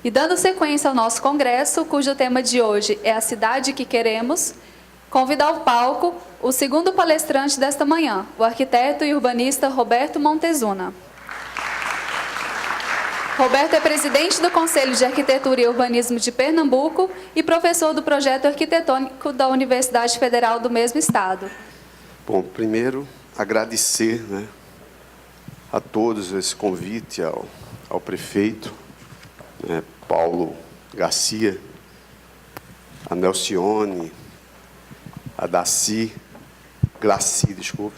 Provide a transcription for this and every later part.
E dando sequência ao nosso congresso, cujo tema de hoje é a cidade que queremos, convido ao palco o segundo palestrante desta manhã, o arquiteto e urbanista Roberto Montezuna. Roberto é presidente do Conselho de Arquitetura e Urbanismo de Pernambuco e professor do projeto arquitetônico da Universidade Federal do mesmo estado. Bom, primeiro, agradecer, a todos esse convite, ao prefeito, Paulo Garcia, a Nelcione, a Glaci, desculpe,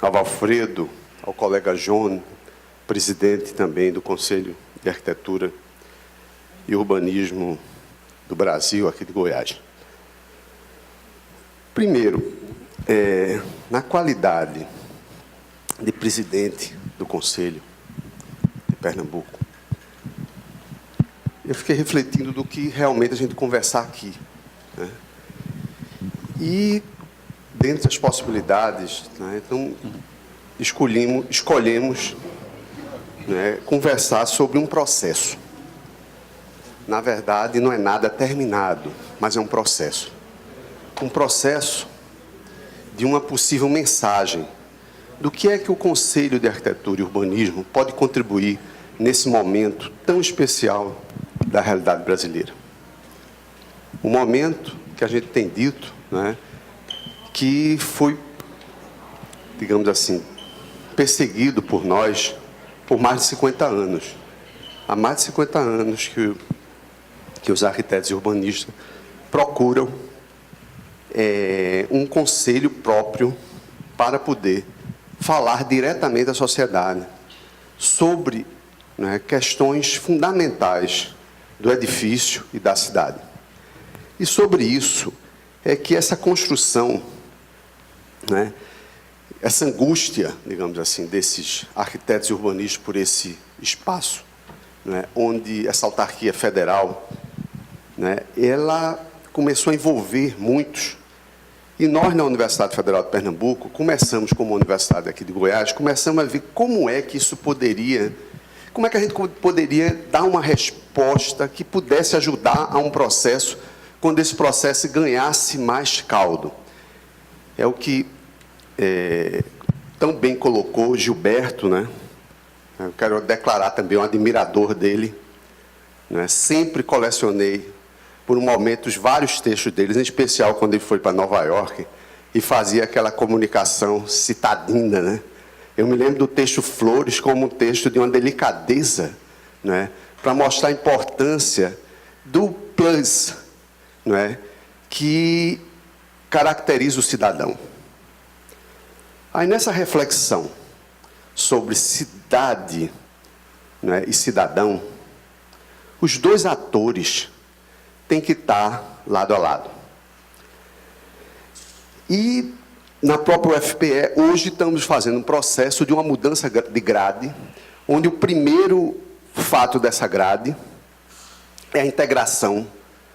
ao Valfredo, ao colega João, presidente também do Conselho de Arquitetura e Urbanismo do Brasil, aqui de Goiás. Primeiro, na qualidade de presidente do Conselho de Pernambuco, eu fiquei refletindo do que realmente a gente conversar aqui. E, dentre as possibilidades, então, escolhemos conversar sobre um processo. Na verdade, não é nada terminado, mas é um processo. Um processo de uma possível mensagem do que é que o Conselho de Arquitetura e Urbanismo pode contribuir nesse momento tão especial da realidade brasileira. Um momento que a gente tem dito, que foi, digamos assim, perseguido por nós por mais de 50 anos. Há mais de 50 anos que os arquitetos e urbanistas procuram um conselho próprio para poder falar diretamente à sociedade sobre questões fundamentais do edifício e da cidade. E sobre isso é que essa construção, essa angústia, digamos assim, desses arquitetos e urbanistas por esse espaço, onde essa autarquia federal, ela começou a envolver muitos. E nós, na Universidade Federal de Pernambuco, começamos, como universidade aqui de Goiás, começamos a ver como é que isso poderia, como é que a gente poderia dar uma resposta que pudesse ajudar a um processo, quando esse processo ganhasse mais caldo. É o que tão bem colocou Gilberto, Eu quero declarar também um admirador dele, Sempre colecionei, por um momento, vários textos deles, em especial quando ele foi para Nova York e fazia aquela comunicação citadina, Eu me lembro do texto Flores como um texto de uma delicadeza, para mostrar a importância do plus, que caracteriza o cidadão. Aí, nessa reflexão sobre cidade, e cidadão, os dois atores têm que estar lado a lado. E, na própria UFPE, hoje estamos fazendo um processo de uma mudança de grade, onde o primeiro fato dessa grade é a integração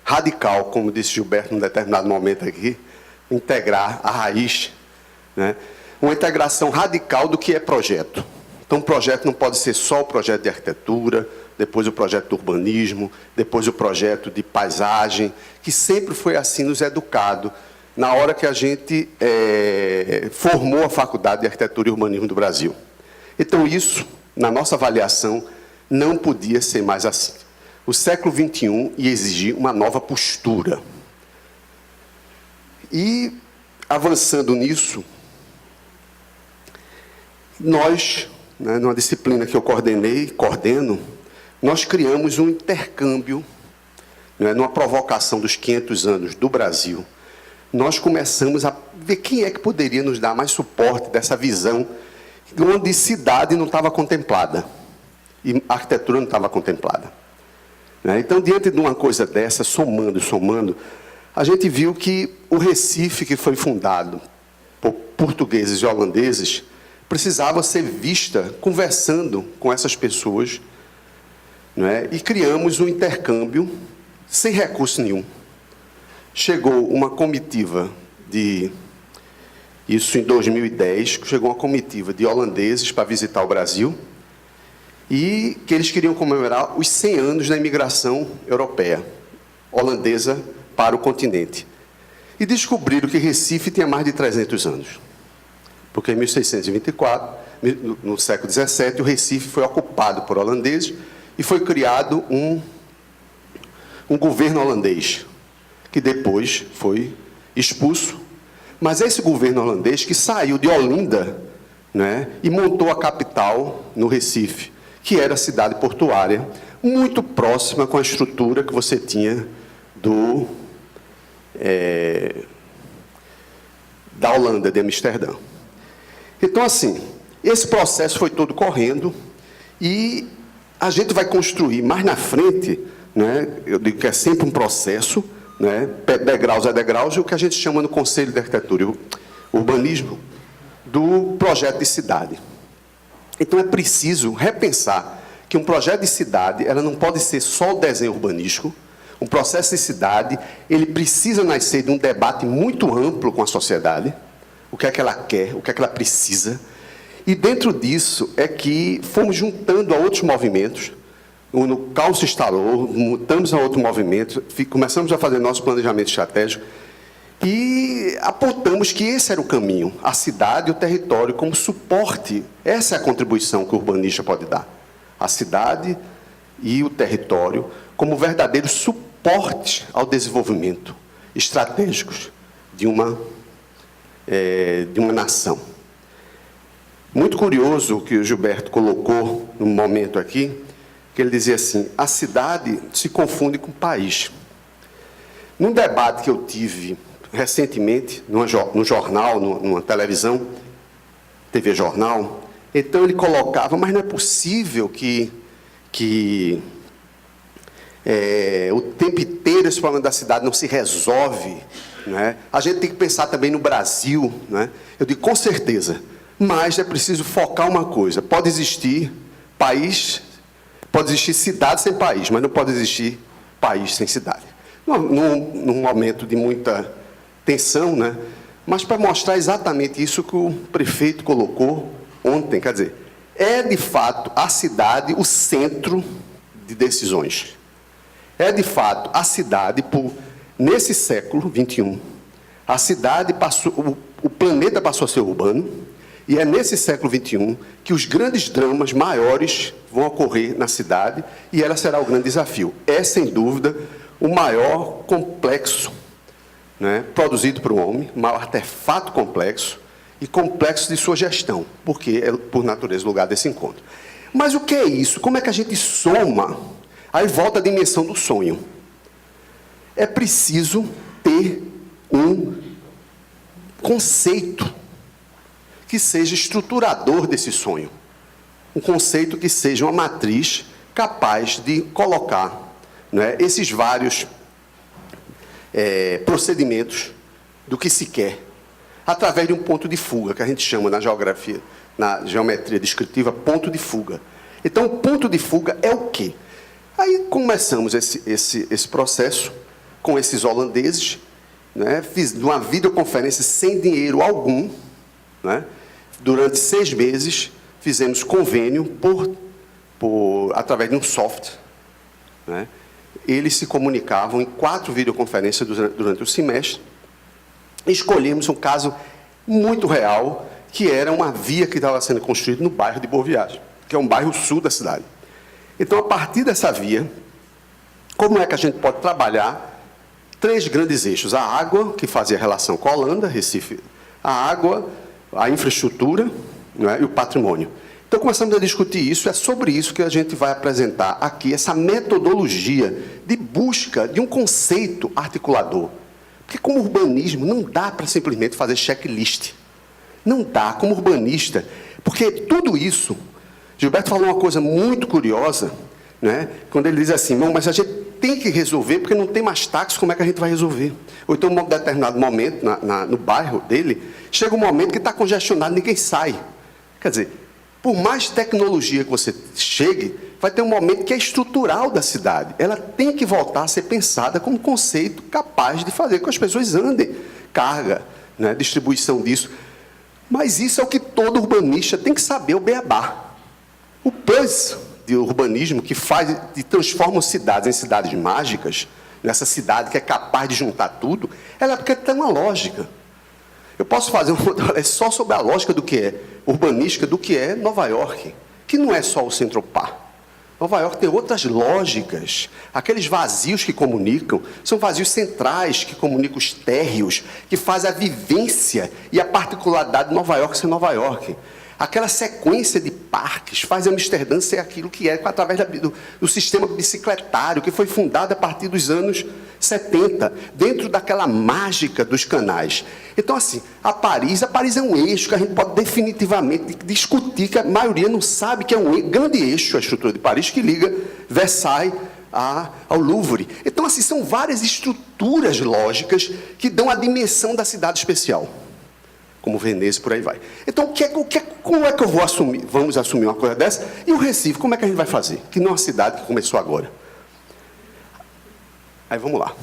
radical, como disse Gilberto num determinado momento aqui, integrar a raiz, uma integração radical do que é projeto. Então, o projeto não pode ser só o projeto de arquitetura, depois o projeto de urbanismo, depois o projeto de paisagem, que sempre foi assim nos educado, na hora que a gente formou a Faculdade de Arquitetura e Urbanismo do Brasil. Então, isso, na nossa avaliação, não podia ser mais assim. O século XXI ia exigir uma nova postura. E, avançando nisso, nós, numa disciplina que eu coordeno, nós criamos um intercâmbio, numa provocação dos 500 anos do Brasil. Nós começamos a ver quem é que poderia nos dar mais suporte dessa visão, onde cidade não estava contemplada, e arquitetura não estava contemplada. Então, diante de uma coisa dessa, somando, a gente viu que o Recife, que foi fundado por portugueses e holandeses, precisava ser vista conversando com essas pessoas, e criamos um intercâmbio sem recurso nenhum. Chegou uma comitiva isso em 2010, chegou uma comitiva de holandeses para visitar o Brasil, e que eles queriam comemorar os 100 anos da imigração europeia, holandesa, para o continente. E descobriram que Recife tinha mais de 300 anos. Porque em 1624, no século XVII, o Recife foi ocupado por holandeses e foi criado um governo holandês, que depois foi expulso. Mas esse governo holandês que saiu de Olinda, né, e montou a capital no Recife, que era a cidade portuária, muito próxima com a estrutura que você tinha da Holanda, de Amsterdã. Então, assim, esse processo foi todo correndo e a gente vai construir mais na frente, né, eu digo que é sempre um processo, né, degraus a degraus, o que a gente chama no Conselho de Arquitetura e Urbanismo, do projeto de cidade. Então, é preciso repensar que um projeto de cidade ela não pode ser só o desenho urbanístico. Um processo de cidade, ele precisa nascer de um debate muito amplo com a sociedade, o que é que ela quer, o que é que ela precisa, e dentro disso é que fomos juntando a outros movimentos, o CAU se instalou, mudamos a outro movimento, começamos a fazer nosso planejamento estratégico, e apontamos que esse era o caminho, a cidade e o território como suporte, essa é a contribuição que o urbanista pode dar, a cidade e o território como verdadeiro suporte ao desenvolvimento estratégicos de uma nação. Muito curioso o que o Gilberto colocou no momento aqui, que ele dizia assim, a cidade se confunde com o país. Num debate que eu tive recentemente, no jornal, numa televisão, TV Jornal, então ele colocava, mas não é possível que o tempo inteiro esse problema da cidade não se resolve, né? A gente tem que pensar também no Brasil, né? Eu digo com certeza, mas é preciso focar uma coisa, pode existir país, pode existir cidade sem país, mas não pode existir país sem cidade. Num momento de muita tensão, né? Mas para mostrar exatamente isso que o prefeito colocou ontem, quer dizer, é de fato a cidade o centro de decisões. É, de fato, a cidade, nesse século XXI, a cidade passou, o planeta passou a ser urbano, e é nesse século XXI que os grandes dramas maiores vão ocorrer na cidade, e ela será o grande desafio. É, sem dúvida, o maior complexo, né, produzido por um homem, o maior artefato complexo, e complexo de sua gestão, porque é, por natureza, o lugar desse encontro. Mas o que é isso? Como é que a gente soma? Aí volta a dimensão do sonho. É preciso ter um conceito que seja estruturador desse sonho. Um conceito que seja uma matriz capaz de colocar, né, esses vários procedimentos do que se quer, através de um ponto de fuga, que a gente chama na geografia, na geometria descritiva, ponto de fuga. Então, o ponto de fuga é o quê? Aí começamos esse processo com esses holandeses, né? Fiz uma videoconferência sem dinheiro algum, né? Durante 6 meses fizemos convênio através de um software, né? Eles se comunicavam em 4 videoconferências durante o semestre. Escolhemos um caso muito real, que era uma via que estava sendo construída no bairro de Boa Viagem, que é um bairro sul da cidade. Então, a partir dessa via, como é que a gente pode trabalhar 3 grandes eixos? A água, que fazia relação com a Holanda, Recife, a água, a infraestrutura, né, e o patrimônio. Então, começamos a discutir isso, é sobre isso que a gente vai apresentar aqui, essa metodologia de busca de um conceito articulador. Porque, como urbanismo, não dá para simplesmente fazer checklist. Não dá, como urbanista, porque tudo isso... Gilberto falou uma coisa muito curiosa, né? Quando ele diz assim, não, mas a gente tem que resolver, porque não tem mais táxi, como é que a gente vai resolver? Ou então, em um determinado momento, no bairro dele, chega um momento que está congestionado, ninguém sai. Quer dizer, por mais tecnologia que você chegue, vai ter um momento que é estrutural da cidade. Ela tem que voltar a ser pensada como conceito capaz de fazer com que as pessoas andem. Carga, né? Distribuição disso. Mas isso é o que todo urbanista tem que saber, o beabá. O plus de urbanismo que transforma cidades em cidades mágicas, nessa cidade que é capaz de juntar tudo, ela é porque tem uma lógica. Eu posso fazer só sobre a lógica do que é urbanística, do que é Nova York, que não é só o Central Park. Nova York tem outras lógicas. Aqueles vazios que comunicam, são vazios centrais que comunicam os térreos, que fazem a vivência e a particularidade de Nova York ser Nova York. Aquela sequência de parques faz Amsterdã ser aquilo que é, através do sistema bicicletário, que foi fundado a partir dos anos 70, dentro daquela mágica dos canais. Então, assim, a Paris é um eixo que a gente pode definitivamente discutir, que a maioria não sabe que é um grande eixo, a estrutura de Paris, que liga Versailles ao Louvre. Então, assim, são várias estruturas lógicas que dão a dimensão da cidade especial, como Veneza, por aí vai. Então, como é que vamos assumir uma coisa dessa? E o Recife, como é que a gente vai fazer? Que não é uma cidade que começou agora. Aí, vamos lá.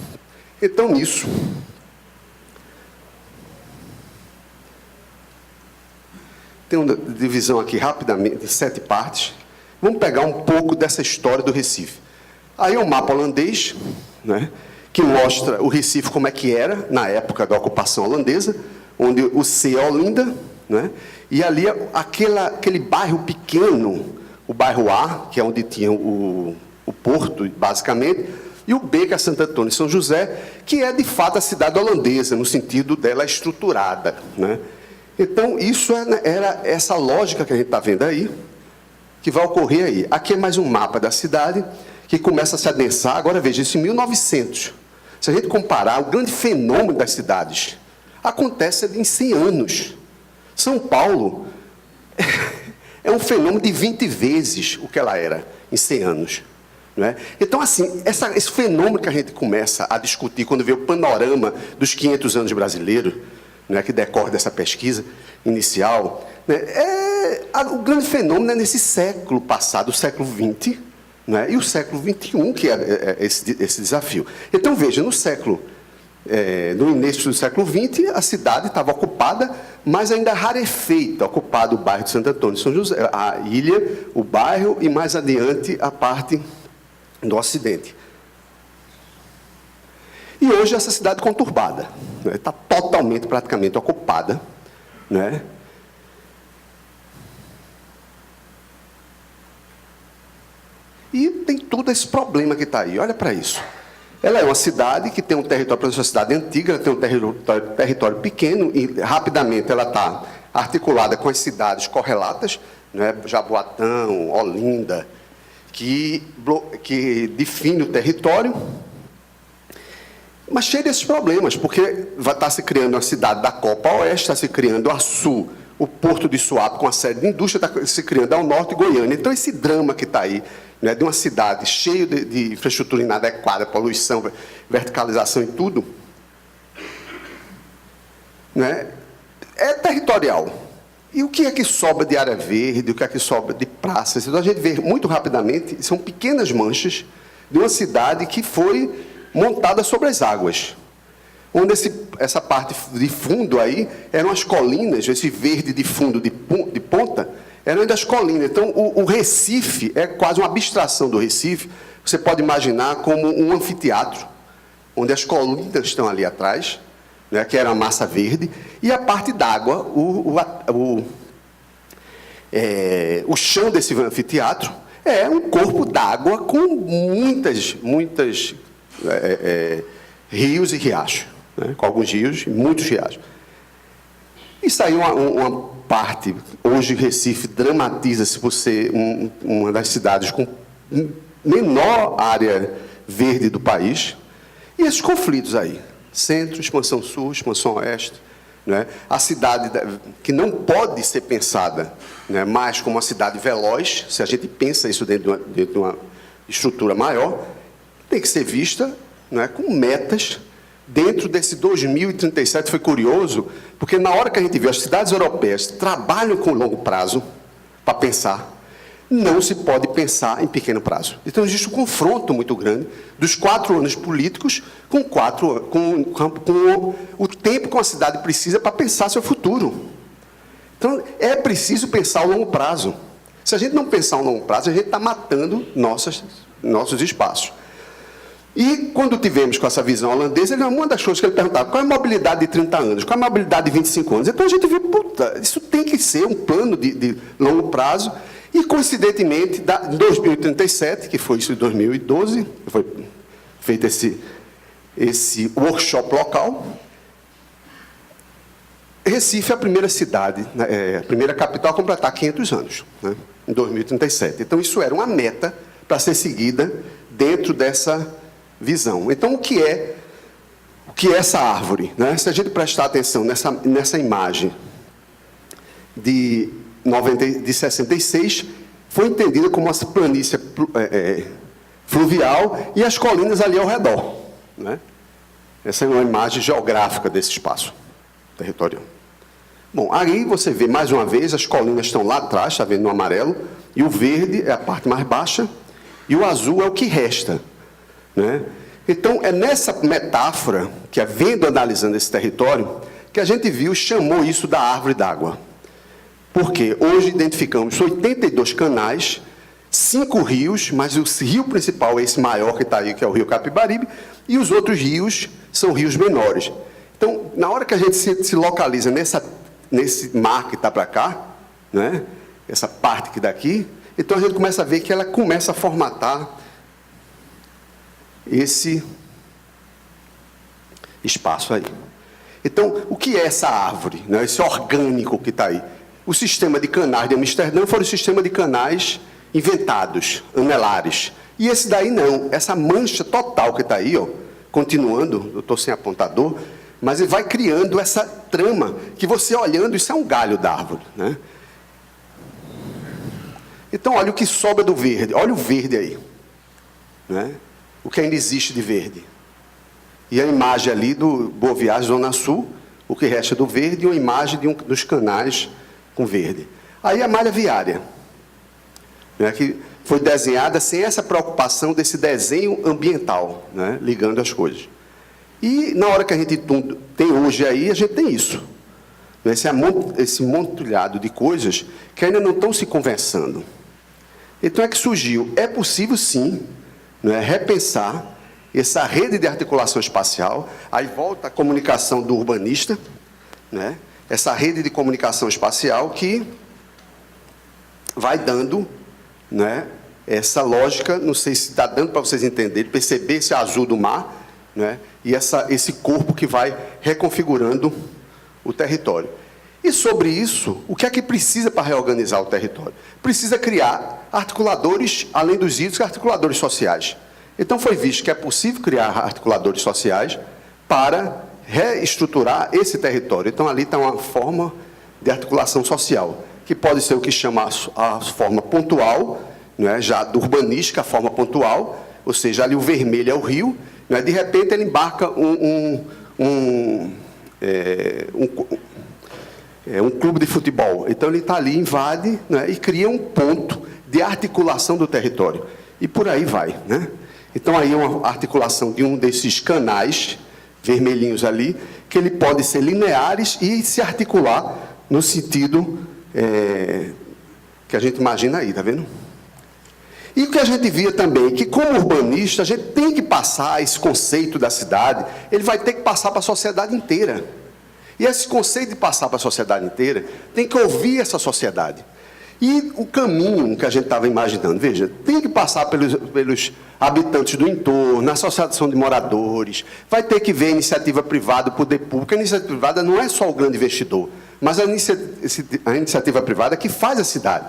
Então, nisso, tem uma divisão aqui, rapidamente, em 7 partes. Vamos pegar um pouco dessa história do Recife. Aí, um mapa holandês, né, que mostra o Recife como é que era na época da ocupação holandesa, onde o C é Olinda, né? E ali aquele bairro pequeno, o bairro A, que é onde tinha o porto, basicamente, e o B, que é Santo Antônio e São José, que é, de fato, a cidade holandesa, no sentido dela estruturada, né? Então, isso era essa lógica que a gente está vendo aí, que vai ocorrer aí. Aqui é mais um mapa da cidade, que começa a se adensar. Agora, veja, isso em 1900. Se a gente comparar, o grande fenômeno das cidades acontece em 100 anos. São Paulo é um fenômeno de 20 vezes o que ela era em 100 anos. Não é? Então, assim, esse fenômeno que a gente começa a discutir quando vê o panorama dos 500 anos brasileiros, não é, que decorre dessa pesquisa inicial, né, o grande fenômeno é nesse século passado, o século XX, não é, e o século XXI, que é esse desafio. Então, veja, no início do século XX, a cidade estava ocupada, mas ainda rarefeita, ocupado o bairro de Santo Antônio e São José, a ilha, o bairro, e mais adiante a parte do Ocidente. E hoje essa cidade conturbada, né, está totalmente, praticamente ocupada, né? E tem todo esse problema que está aí, olha para isso. Ela é uma cidade que tem um território, para ser uma cidade antiga, ela tem um território pequeno e, rapidamente, ela está articulada com as cidades correlatas, né, Jaboatão, Olinda, que define o território, mas cheio desses problemas, porque vai estar se criando a cidade da Copa Oeste, está se criando a Sul, o Porto de Suape, com uma série de indústrias, está se criando ao norte, Goiânia. Então, esse drama que está aí, né, de uma cidade cheia de infraestrutura inadequada, poluição, verticalização e tudo, né, é territorial. E o que é que sobra de área verde, o que é que sobra de praças? Então, a gente vê muito rapidamente, são pequenas manchas de uma cidade que foi montada sobre as águas, onde essa parte de fundo aí eram as colinas, esse verde de fundo de ponta, eram das colinas. Então, o Recife é quase uma abstração do Recife. Você pode imaginar como um anfiteatro, onde as colinas estão ali atrás, né, que era a massa verde, e a parte d'água, o chão desse anfiteatro é um corpo d'água com muitas rios e riachos, né, com alguns rios e muitos riachos. Isso aí é uma parte, hoje Recife dramatiza-se por ser uma das cidades com menor área verde do país, e esses conflitos aí, centro, expansão sul, expansão oeste, né, a cidade que não pode ser pensada, né, mais como uma cidade veloz, se a gente pensa isso dentro de uma estrutura maior, tem que ser vista, né, com metas. Dentro desse 2037 foi curioso, porque na hora que a gente vê as cidades europeias trabalham com longo prazo para pensar, não se pode pensar em pequeno prazo. Então existe um confronto muito grande dos 4 anos políticos com o tempo que uma cidade precisa para pensar seu futuro. Então é preciso pensar a longo prazo. Se a gente não pensar no longo prazo, a gente está matando nossos espaços. E quando tivemos com essa visão holandesa, uma das coisas que ele perguntava, qual é a mobilidade de 30 anos? Qual é a mobilidade de 25 anos? Então a gente viu, puta, isso tem que ser um plano de longo prazo. E, coincidentemente, em 2037, que foi isso em 2012, foi feito esse workshop local, Recife é a primeira cidade, a primeira capital a completar 500 anos, né, em 2037. Então, isso era uma meta para ser seguida dentro dessa visão. Então, o que é essa árvore? Né? Se a gente prestar atenção nessa imagem de 66, foi entendida como uma planície fluvial e as colinas ali ao redor. Né? Essa é uma imagem geográfica desse espaço territorial. Bom, aí você vê, mais uma vez, as colinas estão lá atrás, está vendo no amarelo, e o verde é a parte mais baixa, e o azul é o que resta. Né? Então, é nessa metáfora, que é vendo, analisando esse território, que a gente viu, chamou isso da árvore d'água. Porque hoje identificamos 82 canais, 5 rios, mas o rio principal é esse maior que está aí, que é o rio Capibaribe, e os outros rios são rios menores. Então, na hora que a gente se localiza nesse mar que está para cá, né, essa parte que daqui, então a gente começa a ver que ela começa a formatar esse espaço aí. Então, o que é essa árvore, né, esse orgânico que está aí? O sistema de canais de Amsterdã foi o sistema de canais inventados, anelares. E esse daí não, essa mancha total que está aí, ó, continuando, eu estou sem apontador, mas ele vai criando essa trama, que você olhando, isso é um galho da árvore. Né? Então, olha o que sobra do verde, olha o verde aí. Né? O que ainda existe de verde. E a imagem ali do Boa Viagem, Zona Sul, o que resta do verde, e uma imagem dos canais com verde. Aí a malha viária, né, que foi desenhada sem essa preocupação desse desenho ambiental, né, ligando as coisas. E na hora que a gente tem hoje aí, a gente tem isso. Esse montulhado de coisas que ainda não estão se conversando. Então é que surgiu, é possível sim, né, repensar essa rede de articulação espacial, aí volta a comunicação do urbanista, né, essa rede de comunicação espacial que vai dando, né, essa lógica, não sei se está dando para vocês entenderem, perceber esse azul do mar, né, e esse corpo que vai reconfigurando o território. E sobre isso, o que é que precisa para reorganizar o território? Precisa criar articuladores, além dos hídricos, articuladores sociais. Então foi visto que é possível criar articuladores sociais para reestruturar esse território. Então ali está uma forma de articulação social, que pode ser o que chama a forma pontual, né, já do urbanística, a forma pontual, ou seja, ali o vermelho é o rio, né, de repente ele embarca um clube de futebol. Então ele está ali, invade, né, e cria um ponto de articulação do território. E por aí vai. Né? Então aí é uma articulação de um desses canais vermelhinhos ali, que ele pode ser lineares e se articular no sentido que a gente imagina aí, tá vendo? E o que a gente via também, que como urbanista, a gente tem que passar esse conceito da cidade, ele vai ter que passar para a sociedade inteira. E esse conceito de passar para a sociedade inteira, tem que ouvir essa sociedade. E o caminho que a gente estava imaginando, veja, tem que passar pelos habitantes do entorno, na associação de moradores, vai ter que ver a iniciativa privada, o poder público. A iniciativa privada não é só o grande investidor, mas a iniciativa privada que faz a cidade.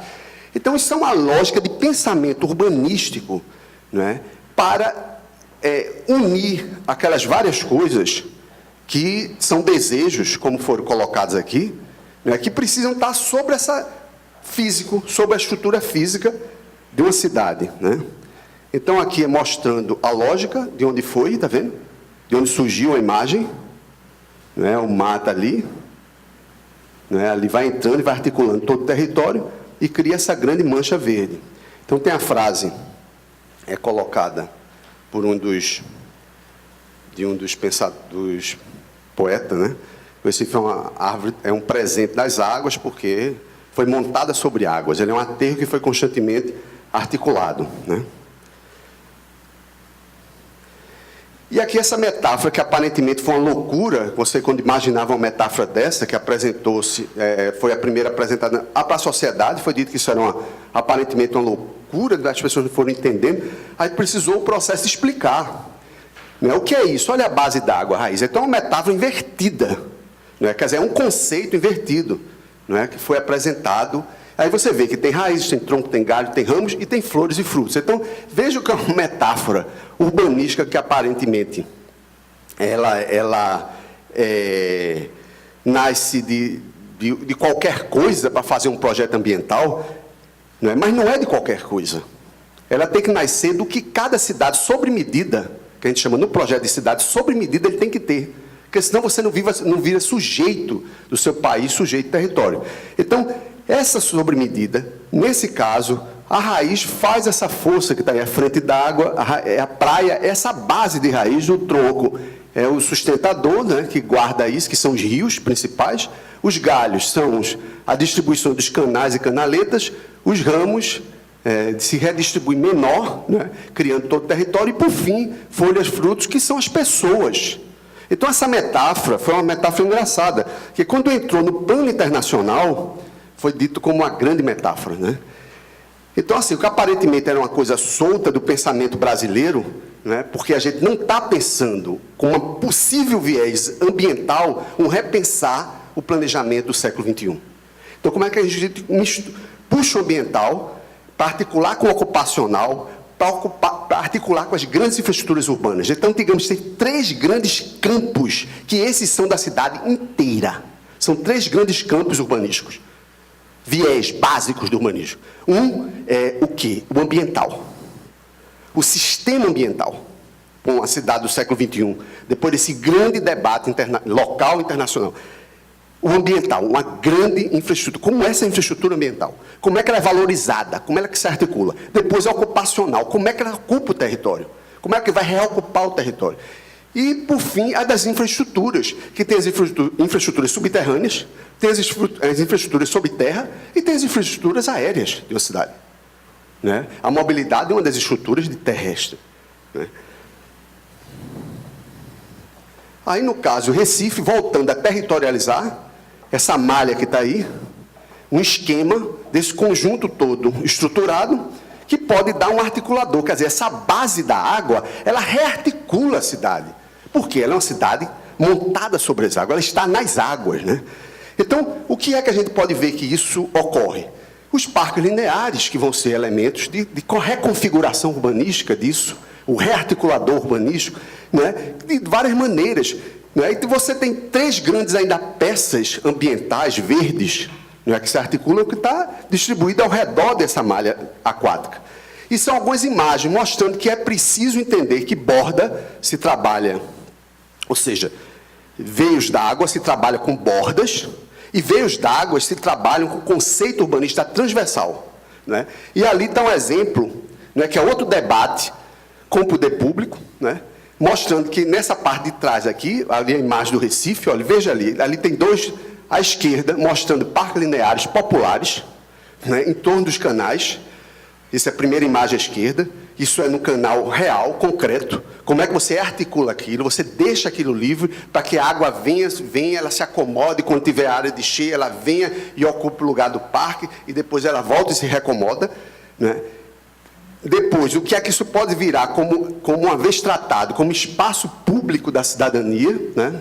Então, isso é uma lógica de pensamento urbanístico, né, para unir aquelas várias coisas que são desejos, como foram colocados aqui, né, que precisam estar sobre sobre a estrutura física de uma cidade. Né? Então, aqui é mostrando a lógica de onde foi, está vendo? De onde surgiu a imagem, né, o mar está ali, né, ali vai entrando e vai articulando todo o território, e cria essa grande mancha verde. Então, tem a frase colocada por um dos poetas, né? Esse foi uma árvore, é um presente das águas, porque foi montada sobre águas. Ele é um aterro que foi constantemente articulado, né? E aqui essa metáfora, que aparentemente foi uma loucura, você quando imaginava uma metáfora dessa, que apresentou-se, foi a primeira apresentada para a sociedade, foi dito que isso era aparentemente uma loucura, as pessoas não foram entendendo, aí precisou o processo explicar. Né? O que é isso? Olha a base d'água, a raiz. Então é uma metáfora invertida, né? Quer dizer, é um conceito invertido, né? Que foi apresentado. Aí você vê que tem raiz, tem tronco, tem galho, tem ramos e tem flores e frutos. Então, veja que é uma metáfora urbanística que aparentemente ela nasce de qualquer coisa para fazer um projeto ambiental, né? Mas não é de qualquer coisa. Ela tem que nascer do que cada cidade, sobre medida, que a gente chama no projeto de cidade, sobre medida ele tem que ter. Porque senão você não vira sujeito do seu país, sujeito do território. Então, essa sobremedida, nesse caso, a raiz faz essa força que está aí à frente da água, a praia, essa base de raiz do tronco, é o sustentador, né, que guarda isso, que são os rios principais, os galhos são a distribuição dos canais e canaletas, os ramos se redistribui menor, né, criando todo o território, e, por fim, folhas, frutos, que são as pessoas. Então, essa metáfora foi uma metáfora engraçada, que quando entrou no plano internacional, foi dito como uma grande metáfora, né? Então, assim, o que aparentemente era uma coisa solta do pensamento brasileiro, né, porque a gente não está pensando com uma possível viés ambiental, um repensar o planejamento do século XXI. Então, como é que a gente puxa o ambiental para articular com o ocupacional, para articular com as grandes infraestruturas urbanas? Então, digamos, tem 3 grandes campos, que esses são da cidade inteira. São 3 grandes campos urbanísticos. Viés básicos do urbanismo. Um é o quê? O ambiental. O sistema ambiental. Com a cidade do século XXI, depois desse grande debate local e internacional. O ambiental, uma grande infraestrutura. Como é essa infraestrutura ambiental? Como é que ela é valorizada? Como é que se articula? Depois, a ocupacional. Como é que ela ocupa o território? Como é que vai reocupar o território? E, por fim, a das infraestruturas, que tem as infraestruturas subterrâneas, tem as infraestruturas sob terra e tem as infraestruturas aéreas de uma cidade. Né? A mobilidade é uma das estruturas de terrestre. Né? Aí, no caso, Recife, voltando a territorializar, essa malha que está aí, um esquema desse conjunto todo estruturado, que pode dar um articulador. Quer dizer, essa base da água, ela rearticula a cidade. Porque ela é uma cidade montada sobre as águas, ela está nas águas, né? Então, o que é que a gente pode ver que isso ocorre? Os parques lineares, que vão ser elementos de reconfiguração urbanística disso, o rearticulador urbanístico, né? De várias maneiras. Né? E você tem 3 grandes ainda peças ambientais verdes, né, que se articulam, que está distribuída ao redor dessa malha aquática. E são algumas imagens mostrando que é preciso entender que borda se trabalha, ou seja, veios d'água se trabalha com bordas, e veios d'água se trabalham com o conceito urbanista transversal. Né? E ali está um exemplo, né, que é outro debate com o poder público, né, mostrando que nessa parte de trás aqui, ali a imagem do Recife, olha, veja ali tem 2 à esquerda, mostrando parques lineares populares, né, em torno dos canais. Essa é a primeira imagem à esquerda. Isso é no canal real, concreto. Como é que você articula aquilo? Você deixa aquilo livre para que a água venha, ela se acomode, quando tiver área de cheia, ela venha e ocupe o lugar do parque, e depois ela volta e se reacomoda. Né? Depois, o que é que isso pode virar como uma vez tratado, como espaço público da cidadania, né?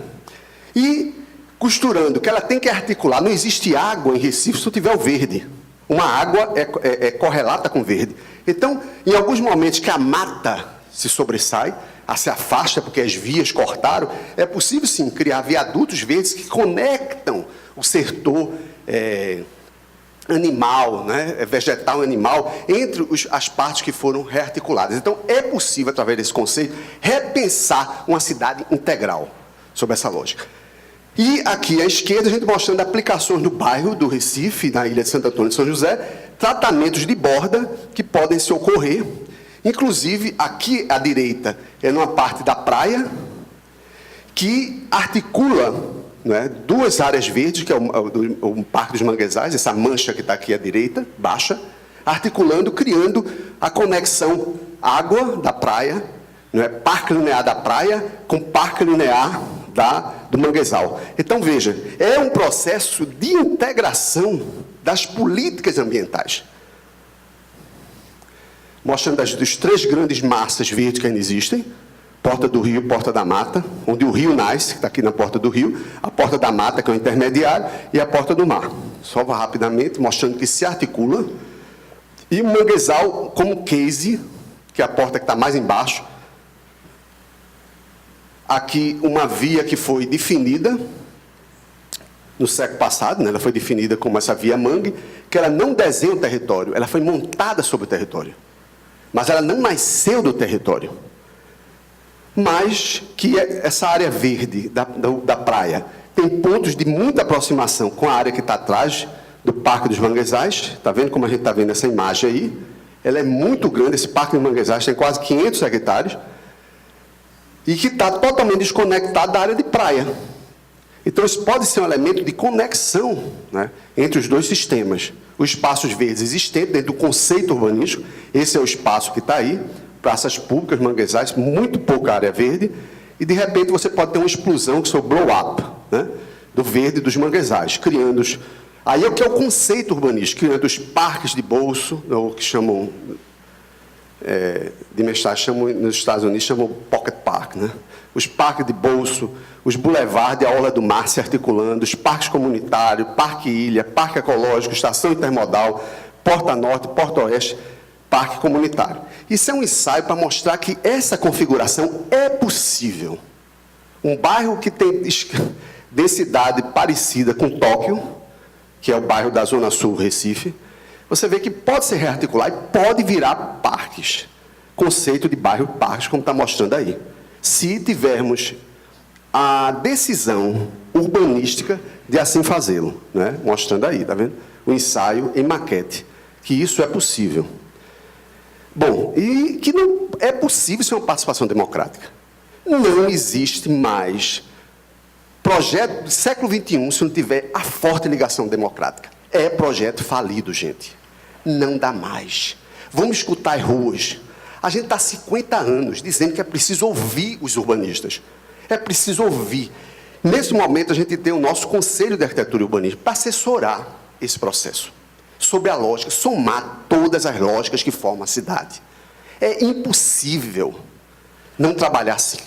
E costurando, que ela tem que articular. Não existe água em Recife se não tiver o verde. Uma água é correlata com verde. Então, em alguns momentos que a mata se sobressai, se afasta porque as vias cortaram, é possível, sim, criar viadutos verdes que conectam o setor animal, né, vegetal animal, entre as partes que foram rearticuladas. Então, é possível, através desse conceito, repensar uma cidade integral sob essa lógica. E aqui à esquerda, a gente mostrando aplicações no bairro do Recife, na ilha de Santo Antônio de São José, tratamentos de borda que podem se ocorrer. Inclusive, aqui à direita, é numa parte da praia, que articula não é, 2 áreas verdes, que é o Parque dos Manguezais, essa mancha que está aqui à direita, baixa, articulando, criando a conexão água da praia, não é, parque linear da praia com parque linear do manguezal. Então, veja, é um processo de integração das políticas ambientais. Mostrando as 3 grandes massas verdes que ainda existem, Porta do Rio, Porta da Mata, onde o rio nasce, que está aqui na Porta do Rio, a Porta da Mata, que é o intermediário, e a Porta do Mar. Só vou rapidamente, mostrando que se articula. E o manguezal como case, que é a porta que está mais embaixo. Aqui uma via que foi definida no século passado, né? Ela foi definida como essa via mangue, que ela não desenha o território, ela foi montada sobre o território. Mas ela não nasceu do território. Mas que essa área verde da praia tem pontos de muita aproximação com a área que está atrás do Parque dos Manguezais. Está vendo como a gente está vendo essa imagem aí? Ela é muito grande, esse Parque dos Manguezais tem quase 500 hectares e que está totalmente desconectado da área de praia. Então, isso pode ser um elemento de conexão, né, entre os 2 sistemas. Os espaços verdes existentes dentro do conceito urbanístico, esse é o espaço que está aí, praças públicas, manguezais, muito pouca área verde, e de repente você pode ter uma explosão, que é o blow-up, né, do verde dos manguezais, criando os... Aí é o que é o conceito urbanístico, criando os parques de bolso, ou que chamam, de mestrado, nos Estados Unidos chamam pocket park, né? Os parques de bolso, os boulevards, a orla do mar se articulando, os parques comunitários, parque ilha, parque ecológico, estação intermodal, Porta Norte, Porta Oeste, parque comunitário. Isso é um ensaio para mostrar que essa configuração é possível. Um bairro que tem densidade parecida com Tóquio, que é o bairro da Zona Sul, Recife, você vê que pode se rearticular e pode virar parques. Conceito de bairro parques, como está mostrando aí. Se tivermos a decisão urbanística de assim fazê-lo, né? Mostrando aí, está vendo? O ensaio em maquete, que isso é possível. Bom, e que não é possível ser uma participação democrática. Não existe mais projeto do século XXI se não tiver a forte ligação democrática. É projeto falido, gente. Não dá mais. Vamos escutar as ruas. A gente está há 50 anos dizendo que é preciso ouvir os urbanistas. É preciso ouvir. Nesse momento, a gente tem o nosso Conselho de Arquitetura e Urbanismo para assessorar esse processo. Sobre a lógica, somar todas as lógicas que formam a cidade. É impossível não trabalhar assim.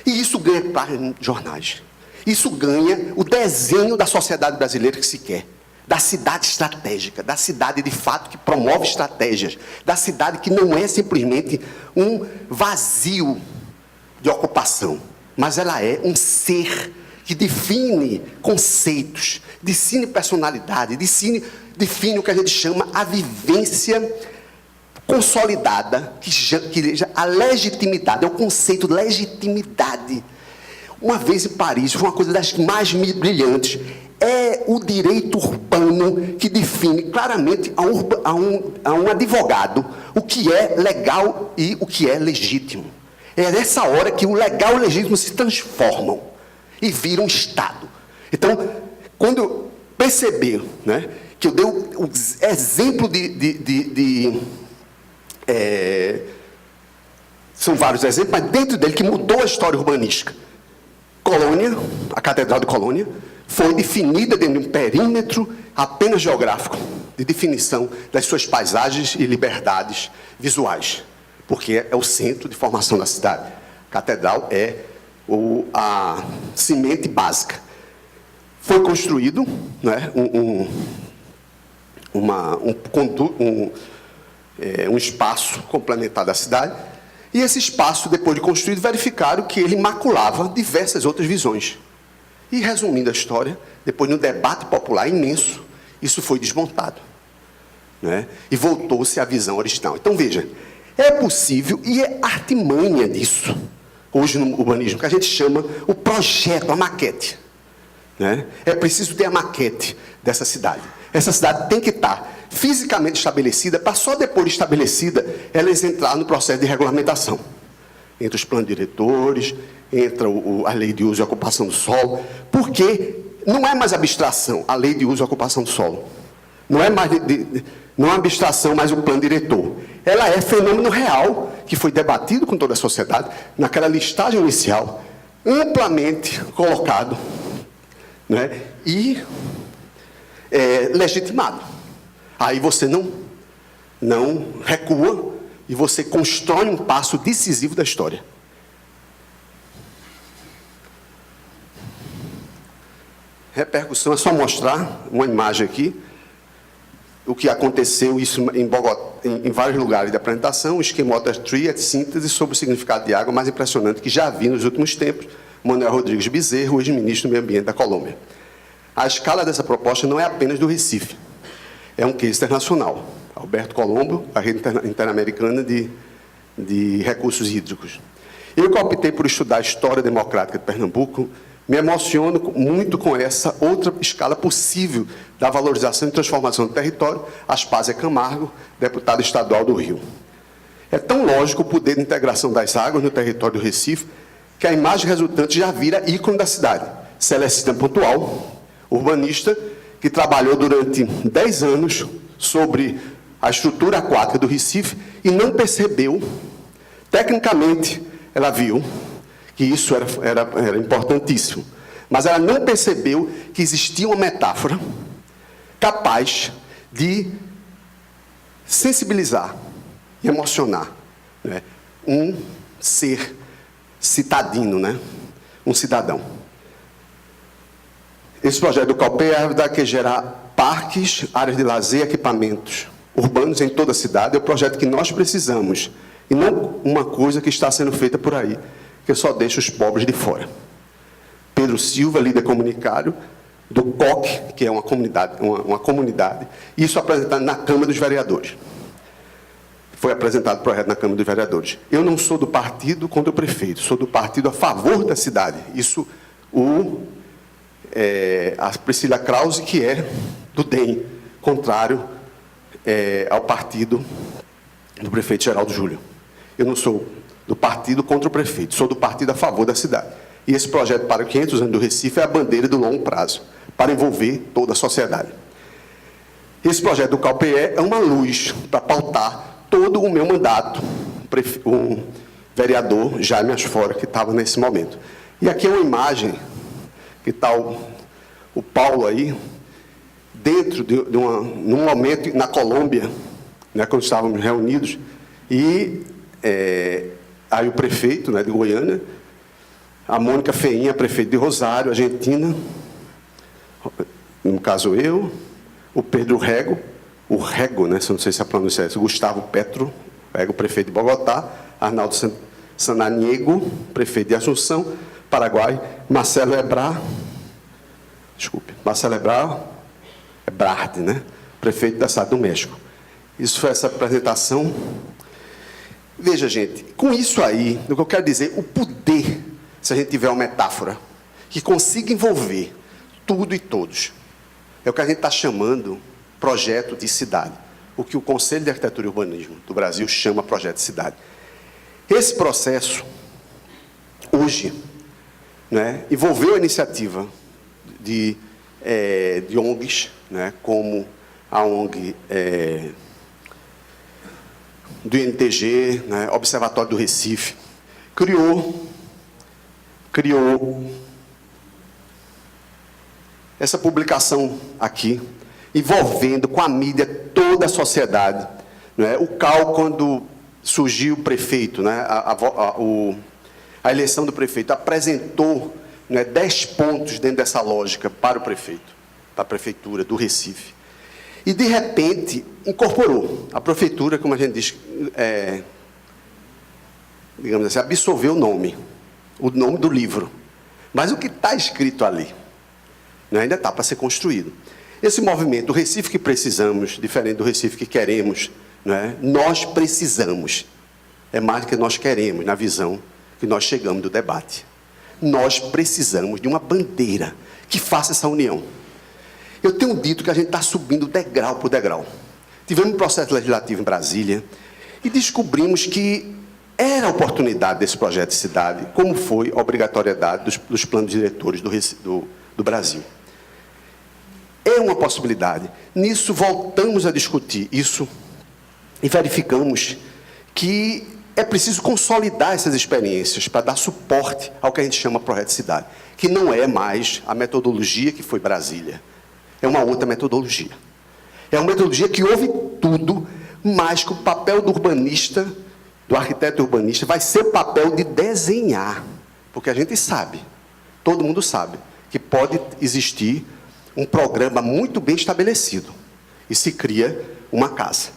E isso ganha para jornais. Isso ganha o desenho da sociedade brasileira que se quer. Da cidade estratégica, da cidade de fato que promove estratégias, da cidade que não é simplesmente um vazio de ocupação, mas ela é um ser que define conceitos, define personalidade, define o que a gente chama a vivência consolidada, que a legitimidade, é o conceito de legitimidade. Uma vez em Paris, foi uma coisa das mais brilhantes, é o direito urbano que define claramente a um advogado o que é legal e o que é legítimo. É nessa hora que o legal e o legítimo se transformam e viram Estado. Então, quando eu percebi, né, que eu dei o exemplo são vários exemplos, mas dentro dele que mudou a história urbanística. Colônia, a Catedral de Colônia, foi definida dentro de um perímetro apenas geográfico, de definição das suas paisagens e liberdades visuais, porque é o centro de formação da cidade. A catedral é a semente básica. Foi construído, né, um espaço complementar da cidade, e esse espaço, depois de construído, verificaram que ele maculava diversas outras visões. E, resumindo a história, depois de um debate popular imenso, isso foi desmontado, né? E voltou-se à visão original. Então, veja, é possível, e é artimanha disso, hoje no urbanismo, que a gente chama o projeto, a maquete, né? É preciso ter a maquete dessa cidade. Essa cidade tem que estar fisicamente estabelecida, para só depois de estabelecida, elas entrar no processo de regulamentação. entra os planos diretores, entra a lei de uso e ocupação do solo, porque não é mais abstração a lei de uso e ocupação do solo. Não é mais não é abstração mais o plano diretor. Ela é fenômeno real, que foi debatido com toda a sociedade, naquela listagem inicial, amplamente colocado, né, e legitimado. Aí você não recua e você constrói um passo decisivo da história. Repercussão é só mostrar uma imagem aqui, o que aconteceu isso em Bogotá, em vários lugares de apresentação, o esquema Water Tree, a síntese sobre o significado de água mais impressionante que já vi nos últimos tempos, Manuel Rodrigues Bezerra, ex-ministro do Meio Ambiente da Colômbia. A escala dessa proposta não é apenas do Recife, é um case internacional. Alberto Colombo, a rede interamericana de recursos hídricos. Eu que optei por estudar a história democrática de Pernambuco, me emociono muito com essa outra escala possível da valorização e transformação do território, Aspásia Camargo, deputada estadual do Rio. É tão lógico o poder de integração das águas no território do Recife, que a imagem resultante já vira ícone da cidade. Celestina Pontual, urbanista, que trabalhou durante 10 anos sobre a estrutura aquática do Recife e não percebeu, tecnicamente, ela viu que isso era importantíssimo, mas ela não percebeu que existia uma metáfora capaz de sensibilizar e emocionar, né, um ser citadino, né, um cidadão. Esse projeto do CalPE vai que gerar parques, áreas de lazer, equipamentos urbanos em toda a cidade. É o projeto que nós precisamos, e não uma coisa que está sendo feita por aí, que só deixa os pobres de fora. Pedro Silva, líder comunitário do COC, que é uma comunidade, isso apresentado na Câmara dos Vereadores. Foi apresentado o projeto na Câmara dos Vereadores. Eu não sou do partido contra o prefeito, sou do partido a favor da cidade. Isso a Priscila Krause, que é do DEM, contrário ao partido do prefeito Geraldo Júlio. Eu não sou do partido contra o prefeito, sou do partido a favor da cidade. E esse projeto para 500 anos do Recife é a bandeira do longo prazo, para envolver toda a sociedade. Esse projeto do CalPE é uma luz para pautar todo o meu mandato, o vereador Jaime Asfora, que estava nesse momento. E aqui é uma imagem, que está o Paulo aí, dentro num momento na Colômbia, né, quando estávamos reunidos, e aí o prefeito, né, de Goiânia, a Mônica Feinha, prefeito de Rosário, Argentina, no caso eu, o Pedro Rego, o Rego, né, não sei se a pronúncia é essa, Gustavo Petro, Rego, prefeito de Bogotá, Arnaldo Sananiego, prefeito de Assunção, Paraguai, Marcelo Ebrard, né, prefeito da cidade do México. Isso foi essa apresentação. Veja, gente, com isso aí, o que eu quero dizer, o poder, se a gente tiver uma metáfora que consiga envolver tudo e todos, é o que a gente está chamando projeto de cidade, o que o Conselho de Arquitetura e Urbanismo do Brasil chama projeto de cidade. Esse processo, hoje, né, envolveu a iniciativa de ONGs, né, como a ONG do INTG, né, Observatório do Recife, criou essa publicação aqui, envolvendo com a mídia toda a sociedade. Né, o CAL, quando surgiu o prefeito, né, a eleição do prefeito, apresentou, né, 10 pontos dentro dessa lógica para o prefeito, para a prefeitura do Recife. E, de repente, incorporou. A prefeitura, como a gente diz, digamos assim, absorveu o nome do livro. Mas o que está escrito ali, né, ainda está para ser construído. Esse movimento, o Recife que precisamos, diferente do Recife que queremos, né, nós precisamos. É mais do que nós queremos, na visão que nós chegamos do debate. Nós precisamos de uma bandeira que faça essa união. Eu tenho dito que a gente está subindo degrau por degrau. Tivemos um processo legislativo em Brasília e descobrimos que era a oportunidade desse projeto de cidade, como foi a obrigatoriedade dos planos diretores do Brasil. É uma possibilidade. Nisso, voltamos a discutir isso e verificamos que é preciso consolidar essas experiências para dar suporte ao que a gente chama projeto de cidade, que não é mais a metodologia que foi Brasília. É uma outra metodologia. É uma metodologia que ouve tudo, mas que o papel do urbanista, do arquiteto urbanista, vai ser o papel de desenhar. Porque a gente sabe, todo mundo sabe, que pode existir um programa muito bem estabelecido e se cria uma casa.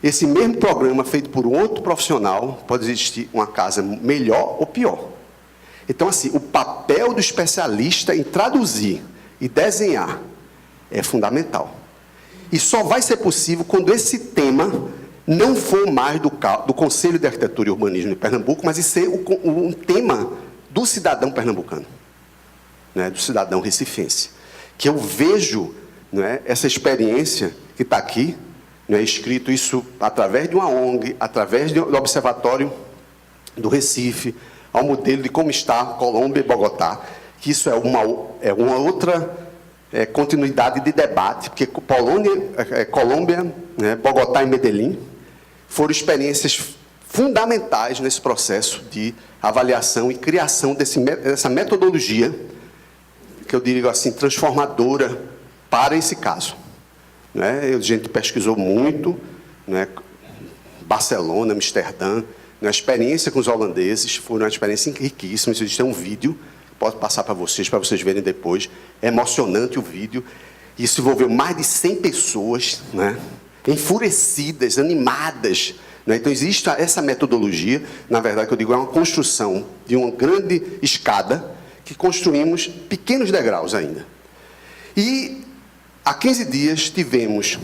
Esse mesmo programa feito por um outro profissional, pode existir uma casa melhor ou pior. Então, assim, o papel do especialista em traduzir e desenhar é fundamental. E só vai ser possível quando esse tema não for mais do Conselho de Arquitetura e Urbanismo de Pernambuco, mas ser um tema do cidadão pernambucano, né, do cidadão recifense. Que eu vejo, né, essa experiência que está aqui, né, escrito isso através de uma ONG, através do Observatório do Recife, ao modelo de como está Colômbia e Bogotá, que isso é uma outra continuidade de debate, porque Colômbia, né, Bogotá e Medellín foram experiências fundamentais nesse processo de avaliação e criação dessa metodologia, que eu diria assim, transformadora para esse caso. Né? A gente pesquisou muito, né, Barcelona, Amsterdã, a experiência com os holandeses foi uma experiência riquíssima. Existe um vídeo, posso passar para vocês verem depois. É emocionante o vídeo. Isso envolveu mais de 100 pessoas, né, enfurecidas, animadas. Né? Então, existe essa metodologia, na verdade, que eu digo, é uma construção de uma grande escada que construímos pequenos degraus ainda. E, há 15 dias, tivemos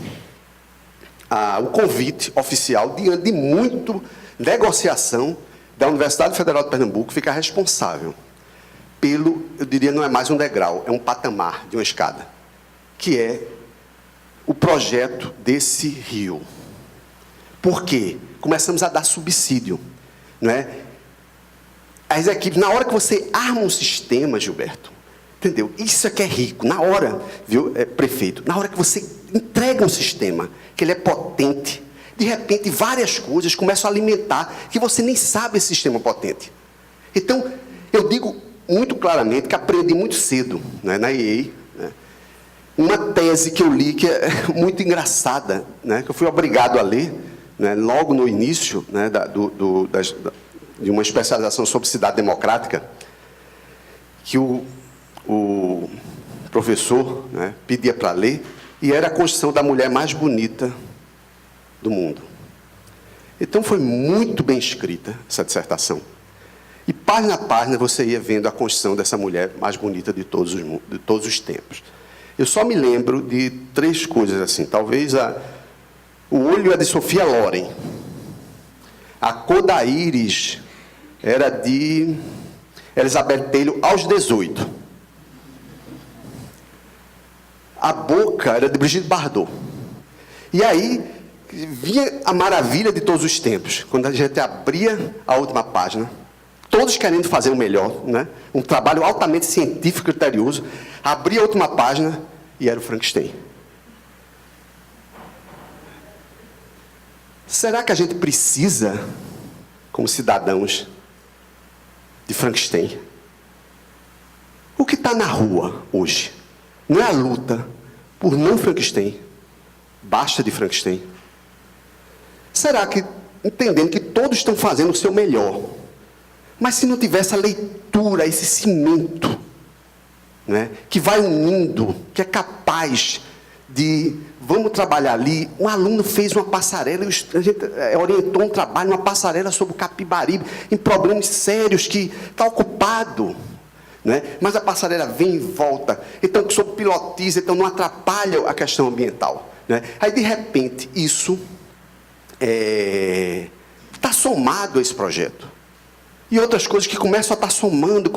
o convite oficial, diante de muita negociação, da Universidade Federal de Pernambuco ficar responsável pelo, eu diria, não é mais um degrau, é um patamar de uma escada, que é o projeto desse rio. Por quê? Começamos a dar subsídio, não é? As equipes, na hora que você arma um sistema, Gilberto, entendeu? Isso é que é rico, na hora, viu, prefeito, na hora que você entrega um sistema, que ele é potente, de repente várias coisas começam a alimentar, que você nem sabe esse sistema potente. Então, eu digo muito claramente que aprendi muito cedo, né, na IEI, né, uma tese que eu li que é muito engraçada, né, que eu fui obrigado a ler, né, logo no início, né, de uma especialização sobre cidade democrática, que o professor, né, pedia para ler, e era a construção da mulher mais bonita do mundo. Então, foi muito bem escrita essa dissertação. E, página a página, você ia vendo a construção dessa mulher mais bonita de todos os tempos. Eu só me lembro de 3 coisas assim. Talvez o olho é de Sofia Loren. A cor da íris era de Elizabeth Taylor aos 18. A boca era de Brigitte Bardot. E aí vinha a maravilha de todos os tempos, quando a gente abria a última página, todos querendo fazer o melhor, né? Um trabalho altamente científico e criterioso, abria a última página e era o Frankenstein. Será que a gente precisa, como cidadãos, de Frankenstein? O que está na rua hoje não é a luta por não Frankenstein, basta de Frankenstein. Será que, entendendo que todos estão fazendo o seu melhor, mas se não tiver essa leitura, esse cimento, né, que vai unindo, que é capaz de, vamos trabalhar ali, um aluno fez uma passarela, a gente orientou um trabalho, uma passarela sobre o Capibaribe, em problemas sérios, que está ocupado, né, mas a passarela vem e volta, então sobre pilotiza, então não atrapalha a questão ambiental, né? Aí, de repente, isso está somado a esse projeto. E outras coisas que começam a estar somando.